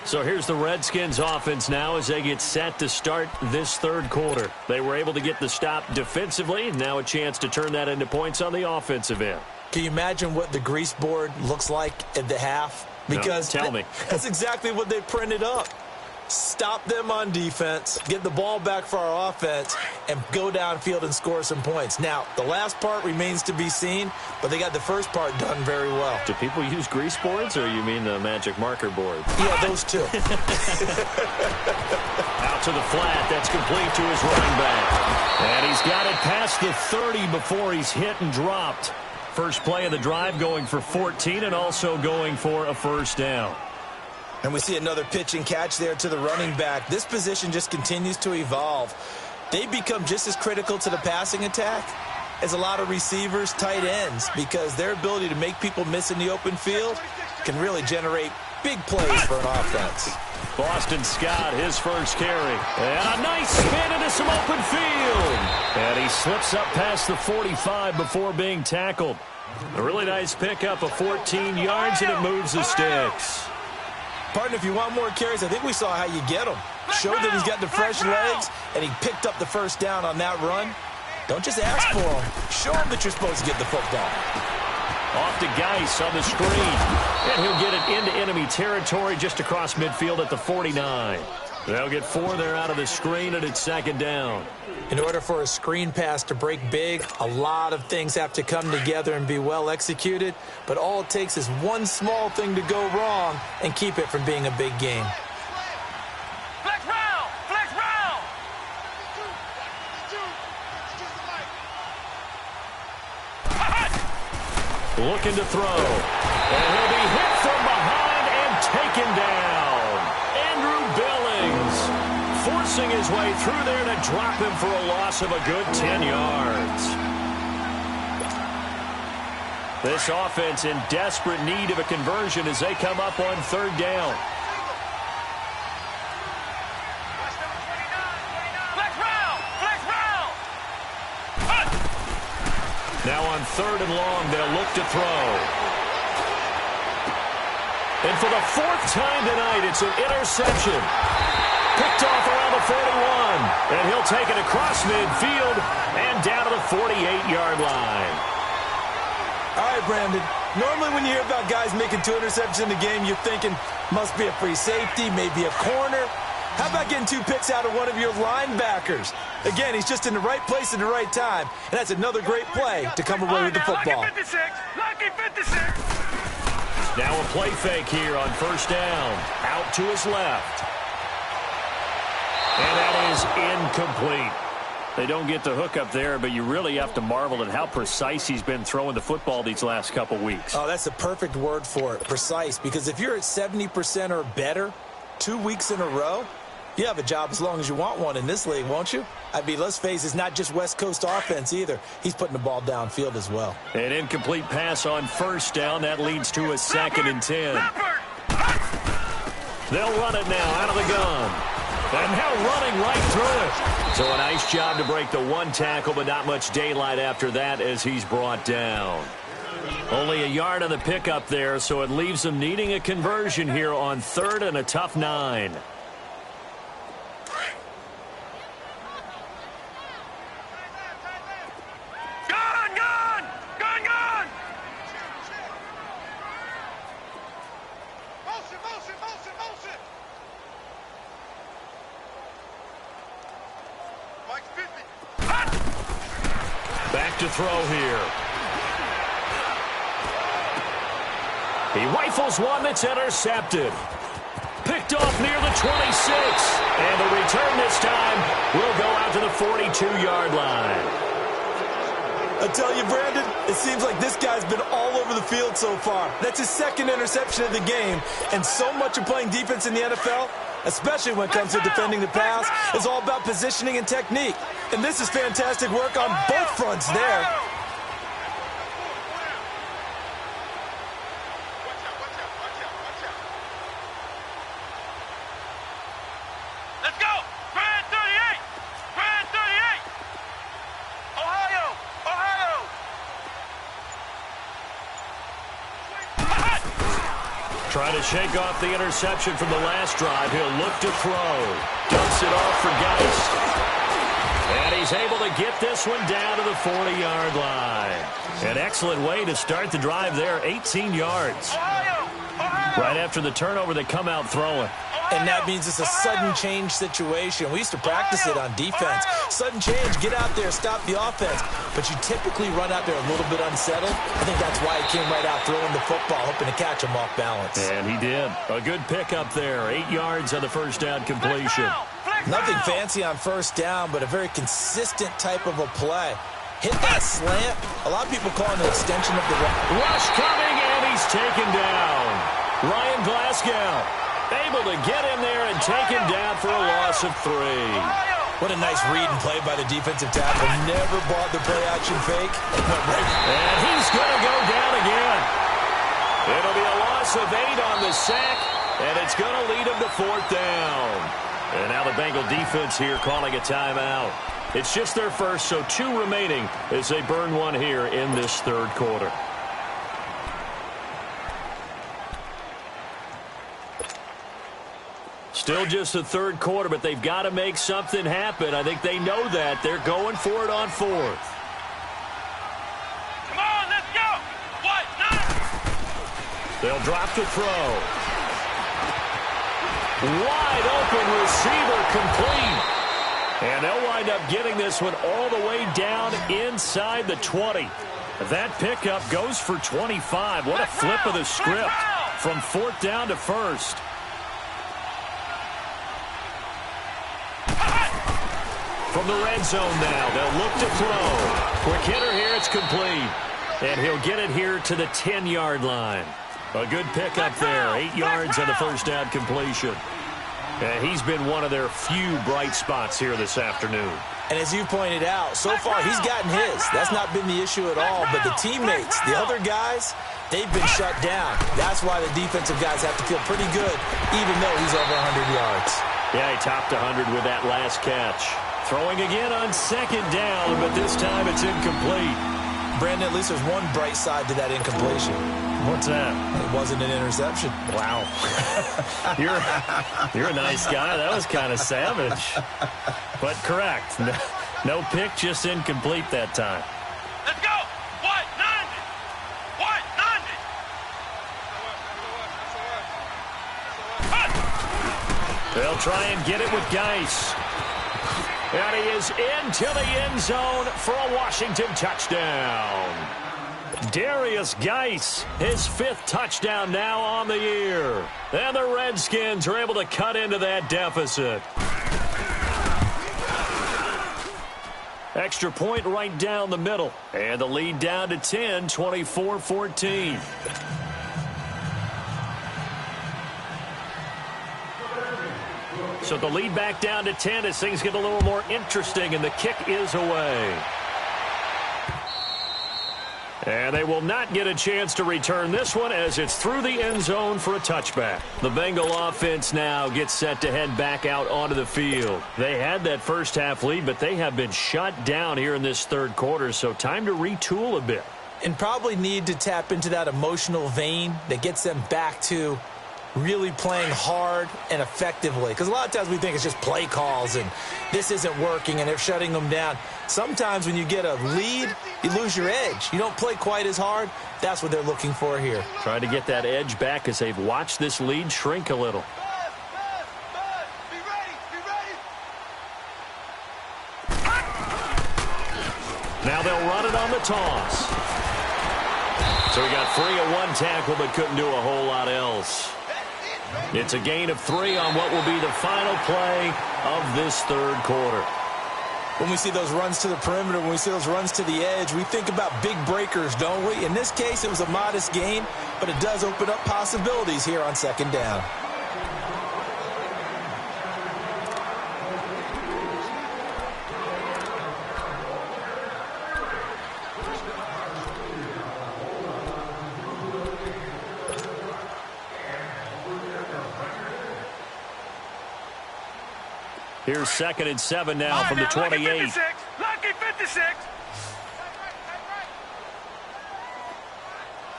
So here's the Redskins offense now as they get set to start this 3rd quarter. They were able to get the stop defensively, and now a chance to turn that into points on the offensive end. Can you imagine what the grease board looks like at the half? Because no, tell me. That's exactly what they printed up. Stop them on defense, get the ball back for our offense, and go downfield and score some points. Now, the last part remains to be seen, but they got the first part done very well. Do people use grease boards, or you mean the magic marker board? Yeah, those two. Out to the flat. That's complete to his running back. And he's got it past the 30 before he's hit and dropped. First play of the drive going for 14 and also going for a first down. And we see another pitch and catch there to the running back. This position just continues to evolve. They become just as critical to the passing attack as a lot of receivers, tight ends, because their ability to make people miss in the open field can really generate big plays for an offense. Boston Scott, his first carry. And a nice spin into some open field. And he slips up past the 45 before being tackled. A really nice pickup of 14 yards, and it moves the sticks. Partner, if you want more carries, I think we saw how you get them. Showed that he's got the fresh legs, and he picked up the first down on that run. Don't just ask for them. Show them that you're supposed to get the football. Off to Geis on the screen. And he'll get it into enemy territory just across midfield at the 49. They'll get 4 there out of the screen, and it's second down. In order for a screen pass to break big, a lot of things have to come together and be well executed. But all it takes is one small thing to go wrong and keep it from being a big game. Flex round! Flex round! Looking to throw. And he'll be hit from behind and taken down. Andrew Billings forcing his way through there to drop him for a loss of a good 10 yards. This offense in desperate need of a conversion as they come up on third down. Flex round! Flex round! Now on third and long, they'll look to throw. And for the 4th time tonight, it's an interception. Picked off around the 41. And he'll take it across midfield and down to the 48-yard line. All right, Brandon. Normally when you hear about guys making 2 interceptions in the game, you're thinking must be a free safety, maybe a corner. How about getting 2 picks out of one of your linebackers? Again, he's just in the right place at the right time, and that's another great play to come away with the football. Lucky 56! Lucky 56! Now a play fake here on first down. Out to his left. And that is incomplete. They don't get the hook up there, but you really have to marvel at how precise he's been throwing the football these last couple weeks. Oh, that's the perfect word for it, precise, because if you're at 70% or better 2 weeks in a row, you have a job as long as you want one in this league, won't you? I mean, let's face it, it's not just West Coast offense either. He's putting the ball downfield as well. An incomplete pass on first down. That leads to a 2nd and 10. They'll run it now out of the gun. And now running right through it. So a nice job to break the 1 tackle, but not much daylight after that as he's brought down. Only a yard on the pickup there, so it leaves them needing a conversion here on 3rd and a tough 9. Gun! Gun! Gun! Gun! Motion, motion, motion, motion. Mike 50. Back to throw here. He rifles one that's intercepted. Picked off near the 26. And the return this time will go out to the 42-yard line. I tell you, Brandon, it seems like this guy's been all over the field so far. That's his 2nd interception of the game. And so much of playing defense in the NFL, especially when it comes to defending the pass, is all about positioning and technique. And this is fantastic work on both fronts there. Let's go! Grand 38! Grand 38! Ohio! Ohio! Trying to shake off the interception from the last drive. He'll look to throw. Dumps it off for Geis. And he's able to get this one down to the 40-yard line. An excellent way to start the drive there, 18 yards. Ohio! Ohio! Right after the turnover, they come out throwing. Ohio! And that means it's a sudden change situation. We used to practice it on defense. Sudden change, get out there, stop the offense. But you typically run out there a little bit unsettled. I think that's why he came right out throwing the football, hoping to catch him off balance. And he did. A good pickup there. 8 yards on the first down completion. Nothing fancy on first down, but a very consistent type of a play. Hit that slant. A lot of people call it an extension of the rush coming, and he's taken down. Ryan Glasgow able to get in there and take him down for a loss of 3. What a nice read and play by the defensive tackle. Never bought the play-action fake. And he's going to go down again. It'll be a loss of 8 on the sack, and it's going to lead him to 4th down. And now the Bengal defense here calling a timeout. It's just their first, so 2 remaining as they burn one here in this third quarter. Still just the third quarter, but they've got to make something happen. I think they know that. They're going for it on 4th. Come on, let's go. What? They'll drop the throw. Wide open receiver complete. And they'll wind up getting this one all the way down inside the 20. That pickup goes for 25. What a flip of the script from 4th down to 1st. From the red zone now, they'll look to throw. Quick hitter here, it's complete. And he'll get it here to the 10-yard line. A good pickup there, 8 yards on the first down completion. And he's been one of their few bright spots here this afternoon. And as you pointed out, so far he's gotten his. That's not been the issue at all. But the teammates, the other guys, they've been shut down. That's why the defensive guys have to feel pretty good, even though he's over 100 yards. Yeah, he topped 100 with that last catch. Throwing again on 2nd down, but this time it's incomplete. Brandon, at least there's one bright side to that incompletion. What's that? It wasn't an interception. Wow. You're a nice guy. That was kind of savage. But correct. No pick, just incomplete that time. Let's go. What? 90. What? 90. They'll try and get it with Geis. And he is into the end zone for a Washington touchdown. Darius Geis, his 5th touchdown now on the year. And the Redskins are able to cut into that deficit. Extra point right down the middle. And the lead down to 10, 24-14. So the lead back down to 10 as things get a little more interesting, and the kick is away. And they will not get a chance to return this one as it's through the end zone for a touchback. The Bengal offense now gets set to head back out onto the field. They had that first half lead, but they have been shut down here in this third quarter, so time to retool a bit. And probably need to tap into that emotional vein that gets them back to really playing hard and effectively. Because a lot of times we think it's just play calls and this isn't working and they're shutting them down. Sometimes when you get a lead, you lose your edge. You don't play quite as hard. That's what they're looking for here. Trying to get that edge back as they've watched this lead shrink a little. Be ready. Now they'll run it on the toss. So he got free of one tackle but couldn't do a whole lot else. It's a gain of 3 on what will be the final play of this third quarter. When we see those runs to the perimeter, when we see those runs to the edge, we think about big breakers, don't we? In this case, it was a modest gain, but it does open up possibilities here on 2nd down. Here's 2nd and 7 now from the 28. Lucky 56. Lucky 56.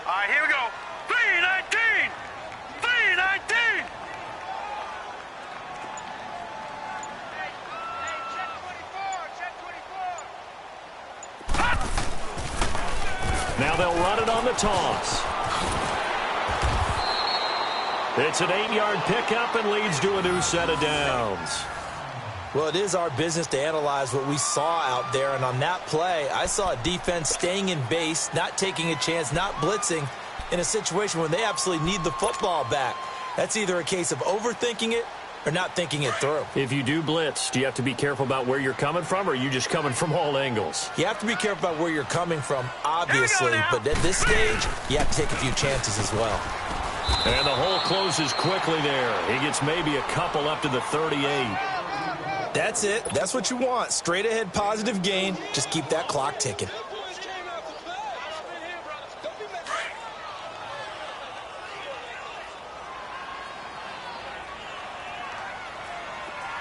All right, here we go. 319. 319. Now they'll run it on the toss. It's an 8-yard pickup and leads to a new set of downs. Well, it is our business to analyze what we saw out there, and on that play, I saw a defense staying in base, not taking a chance, not blitzing in a situation where they absolutely need the football back. That's either a case of overthinking it or not thinking it through. If you do blitz, do you have to be careful about where you're coming from, or are you just coming from all angles? You have to be careful about where you're coming from, obviously, but at this stage, you have to take a few chances as well. And the hole closes quickly there. He gets maybe a couple up to the 38. That's it. That's what you want. Straight ahead positive gain. Just keep that clock ticking.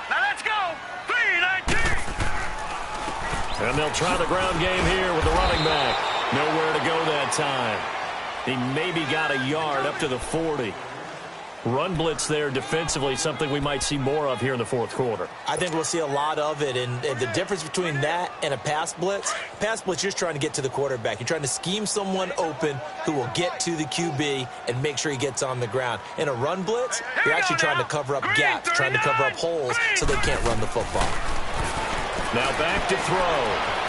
Now let's go. 3-19. And they'll try the ground game here with the running back. Nowhere to go that time. He maybe got a yard up to the 40. Run blitz there defensively, something we might see more of here in the fourth quarter. I think we'll see a lot of it, and the difference between that and a pass blitz, you're just trying to get to the quarterback. You're trying to scheme someone open who will get to the QB and make sure he gets on the ground. In a run blitz, you're actually trying to cover up gaps, trying to cover up holes so they can't run the football. Now back to throw.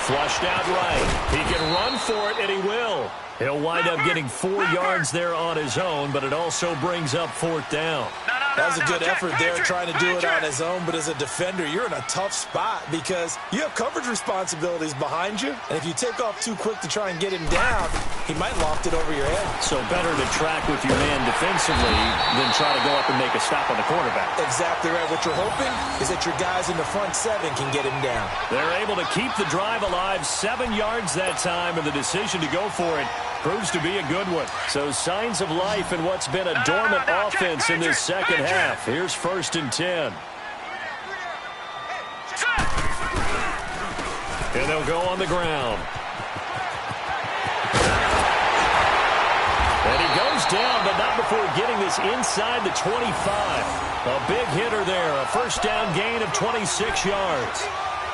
Flushed out right. He can run for it, and he will. He'll wind up getting 4 yards there on his own, but it also brings up 4th down. That was a good effort there trying to do it on his own, but as a defender, you're in a tough spot because you have coverage responsibilities behind you, and if you take off too quick to try and get him down, he might loft it over your head. So better to track with your man defensively than try to go up and make a stop on the quarterback. Exactly right. What you're hoping is that your guys in the front 7 can get him down. They're able to keep the drive alive, 7 yards that time, and the decision to go for it proves to be a good one. So signs of life in what's been a dormant offense in this second half. Here's 1st and 10. And they'll go on the ground. And he goes down, but not before getting this inside the 25. A big hitter there. A 1st down gain of 26 yards.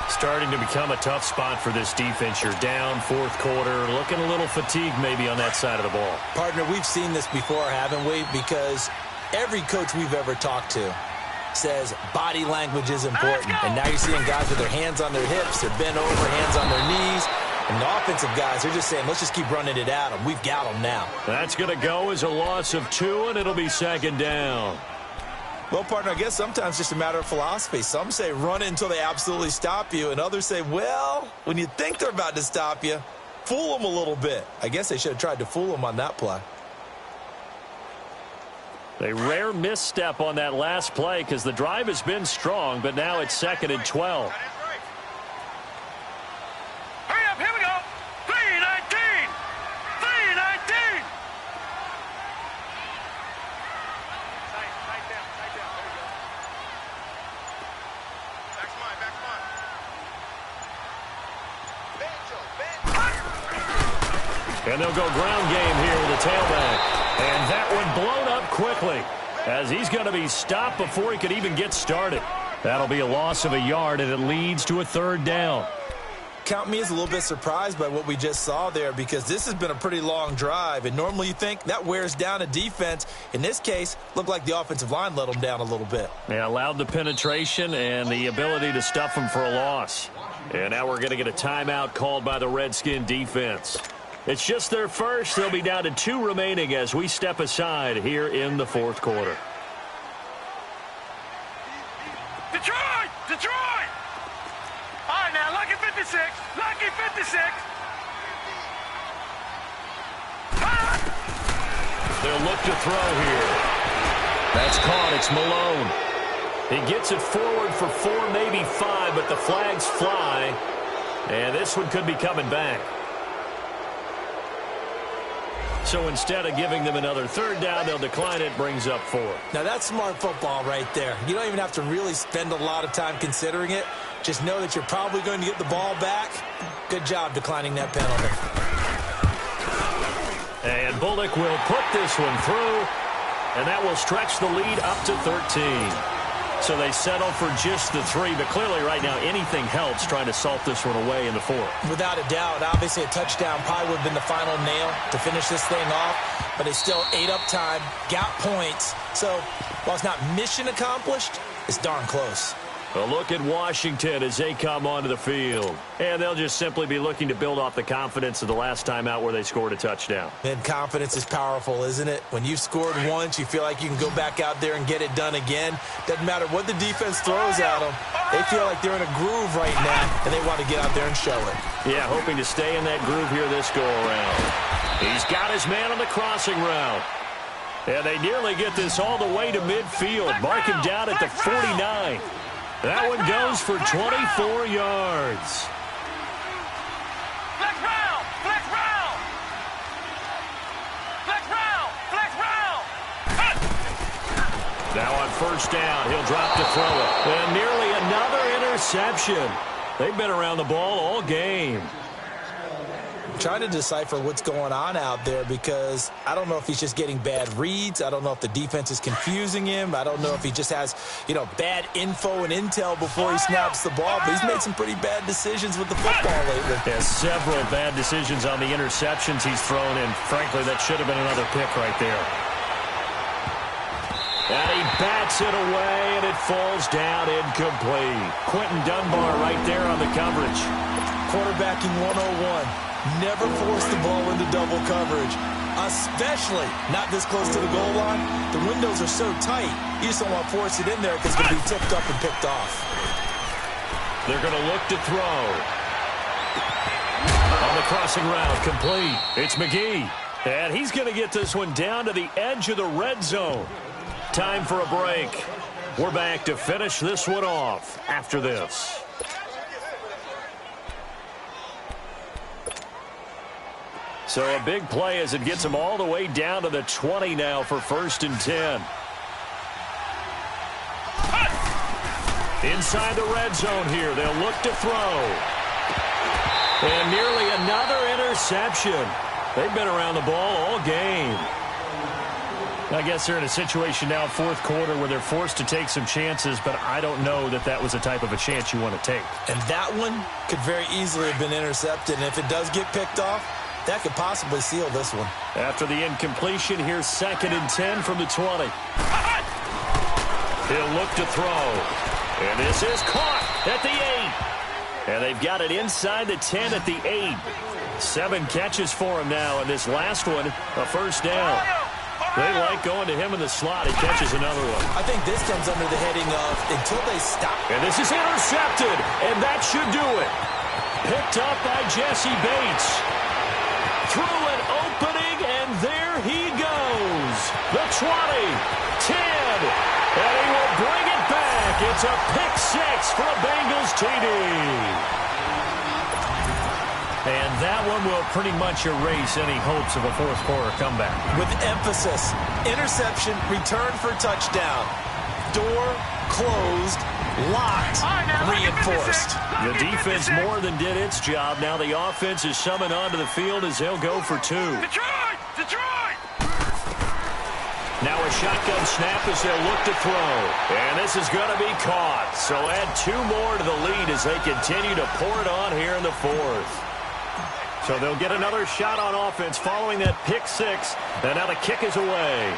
Starting to become a tough spot for this defense. You're down 4th quarter, looking a little fatigued maybe on that side of the ball. Partner, we've seen this before, haven't we? Because every coach we've ever talked to says body language is important. And now you're seeing guys with their hands on their hips, they're bent over, hands on their knees. And the offensive guys, they're just saying, let's just keep running it at them. We've got them now. That's going to go as a loss of 2, and it'll be 2nd down. Well, partner, I guess sometimes it's just a matter of philosophy. Some say run it until they absolutely stop you, and others say, well, when you think they're about to stop you, fool them a little bit. I guess they should have tried to fool them on that play. A rare misstep on that last play because the drive has been strong, but now it's 2nd and 12. Hurry up, here we go. 3-19. 3-19. Tight down. There you go. And they'll go ground game here with the tailback. And that one blown up quickly as he's going to be stopped before he could even get started. That'll be a loss of a yard, and it leads to a 3rd down. Count me as a little bit surprised by what we just saw there because this has been a pretty long drive, and normally you think that wears down a defense. In this case, looked like the offensive line let them down a little bit. Yeah, allowed the penetration and the ability to stuff them for a loss. And now we're going to get a timeout called by the Redskin defense. It's just their first. They'll be down to 2 remaining as we step aside here in the 4th quarter. Detroit! All right, now, lucky 56. Lucky 56. They'll look to throw here. That's caught. It's Malone. He gets it forward for 4, maybe 5, but the flags fly. And this one could be coming back. So instead of giving them another 3rd down, they'll decline it, brings up 4. Now, that's smart football right there. You don't even have to really spend a lot of time considering it. Just know that you're probably going to get the ball back. Good job declining that penalty. And Bullock will put this one through, and that will stretch the lead up to 13. So they settle for just the 3, but clearly right now anything helps trying to salt this one away in the 4th. Without a doubt, obviously a touchdown probably would have been the final nail to finish this thing off, but they still ate up time, got points. So while it's not mission accomplished, it's darn close. A look at Washington as they come onto the field. And they'll just simply be looking to build off the confidence of the last time out where they scored a touchdown. And confidence is powerful, isn't it? When you've scored once, you feel like you can go back out there and get it done again. Doesn't matter what the defense throws at them. They feel like they're in a groove right now, and they want to get out there and show it. Yeah, hoping to stay in that groove here this go-around. He's got his man on the crossing route. And they nearly get this all the way to midfield. Mark him down at the 49. That one goes for 24 yards. Flex round! Flex round! Flex round! Flex round! Now on first down, he'll drop to throw it. And nearly another interception. They've been around the ball all game. Trying to decipher what's going on out there because I don't know if he's just getting bad reads. I don't know if the defense is confusing him. I don't know if he just has, bad info and intel before he snaps the ball. But he's made some pretty bad decisions with the football lately. Yeah, several bad decisions on the interceptions he's thrown in. Frankly, that should have been another pick right there. And he bats it away, and it falls down incomplete. Quentin Dunbar right there on the coverage. Quarterbacking 101. Never force the ball into double coverage, especially not this close to the goal line. The windows are so tight, you just don't want to force it in there because it's going to be tipped up and picked off. They're going to look to throw. On the crossing route, complete. It's McGee. And he's going to get this one down to the edge of the red zone. Time for a break. We're back to finish this one off after this. So a big play as it gets them all the way down to the 20 now for 1st and 10. Inside the red zone here. They'll look to throw. And nearly another interception. They've been around the ball all game. I guess they're in a situation now, 4th quarter, where they're forced to take some chances, but I don't know that that was the type of a chance you want to take. And that one could very easily have been intercepted. And if it does get picked off, that could possibly seal this one. After the incompletion, here's 2nd and 10 from the 20. He'll look to throw. And this is caught at the 8. And they've got it inside the 10 at the 8. 7 catches for him now, and this last one, a first down. They like going to him in the slot. He catches another one. I think this comes under the heading of until they stop. And this is intercepted, and that should do it. Picked up by Jesse Bates. Through an opening, and there he goes. The 20, 10, and he will bring it back. It's a pick 6 for a Bengals TD. And that one will pretty much erase any hopes of a 4th quarter comeback. With emphasis, interception, return for touchdown. Door closed, locked, reinforced. The defense more than did its job. Now the offense is summoned onto the field as they'll go for 2. Detroit! Detroit! Now a shotgun snap as they'll look to throw. And this is going to be caught. So add 2 more to the lead as they continue to pour it on here in the 4th. So they'll get another shot on offense following that pick 6. And now the kick is away.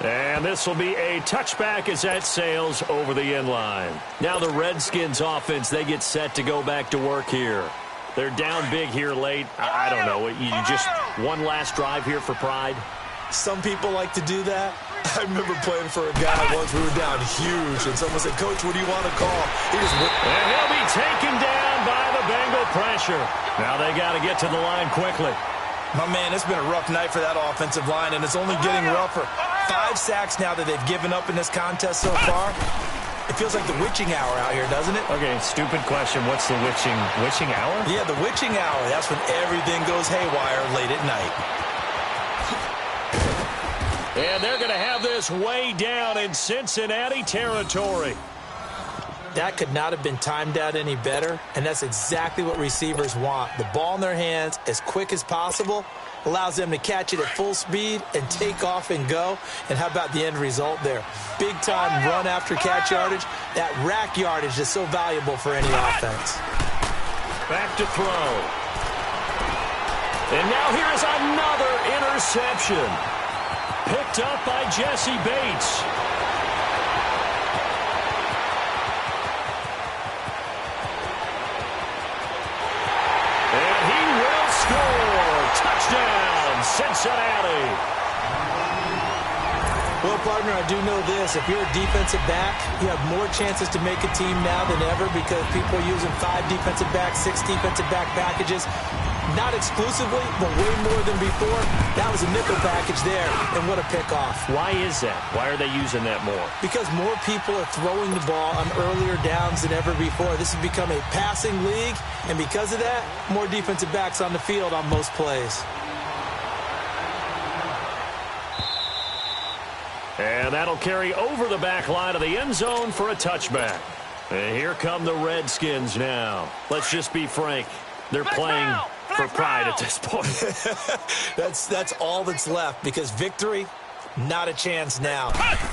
And this will be a touchback as that sails over the end line. Now the Redskins offense, they get set to go back to work here. They're down big here late. I don't know. You just one last drive here for pride? Some people like to do that. I remember playing for a guy once. We were down huge, and someone said, "Coach, what do you want to call?" He just went. And he'll be taken down by the Bengal pressure. Now they got to get to the line quickly. My man, it's been a rough night for that offensive line, and it's only getting rougher. 5 sacks now that they've given up in this contest so far. It feels like the witching hour out here, doesn't it? Okay, stupid question. What's the witching hour? Yeah, the witching hour. That's when everything goes haywire late at night. And they're going to have this way down in Cincinnati territory. That could not have been timed out any better, and that's exactly what receivers want. The ball in their hands as quick as possible, allows them to catch it at full speed and take off and go. And how about the end result there? Big-time run after catch yardage. That rack yardage is so valuable for any offense. Back to throw. And now here is another interception. Picked up by Jesse Bates. And he will score. Touchdown, Cincinnati. Well, partner, I do know this. If you're a defensive back, you have more chances to make a team now than ever because people are using 5 defensive backs, 6 defensive back packages. Not exclusively, but way more than before. That was a nickel package there, and what a pickoff. Why is that? Why are they using that more? Because more people are throwing the ball on earlier downs than ever before. This has become a passing league, and because of that, more defensive backs on the field on most plays. And that'll carry over the back line of the end zone for a touchback. And here come the Redskins now. Let's just be frank. They're playing for pride at this point. That's all that's left because victory, not a chance now.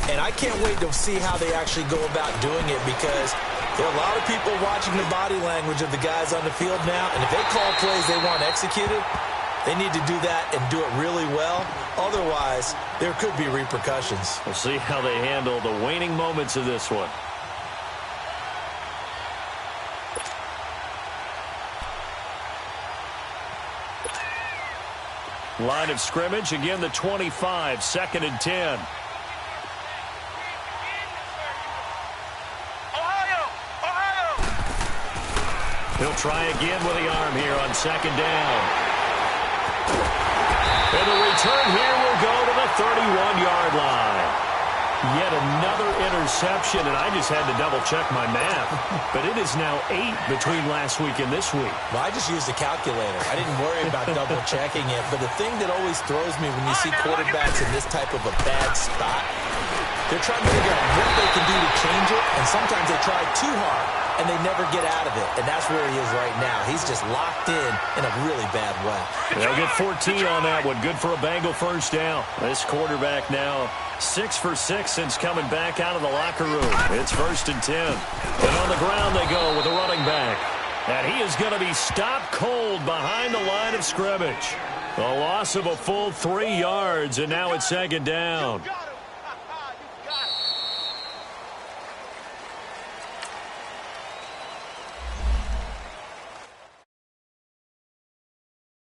And I can't wait to see how they actually go about doing it because there are a lot of people watching the body language of the guys on the field now. And if they call plays they want executed, they need to do that and do it really well. Otherwise, there could be repercussions. We'll see how they handle the waning moments of this one. Line of scrimmage, again the 25, 2nd and 10. Ohio! He'll try again with the arm here on 2nd down. And the return here will go to the 31-yard line. Yet another interception, and I just had to double-check my math. But it is now 8 between last week and this week. Well, I just used a calculator. I didn't worry about double-checking it. But the thing that always throws me when you see quarterbacks in this type of a bad spot, they're trying to figure out what they can do to change it, and sometimes they try too hard, and they never get out of it. And that's where he is right now. He's just locked in a really bad way. They'll get 14 on that one. Good for a Bengal first down. This quarterback now 6 for 6 since coming back out of the locker room. It's 1st and 10. And on the ground they go with a running back. And he is going to be stopped cold behind the line of scrimmage. A loss of a full 3 yards, and now it's 2nd down.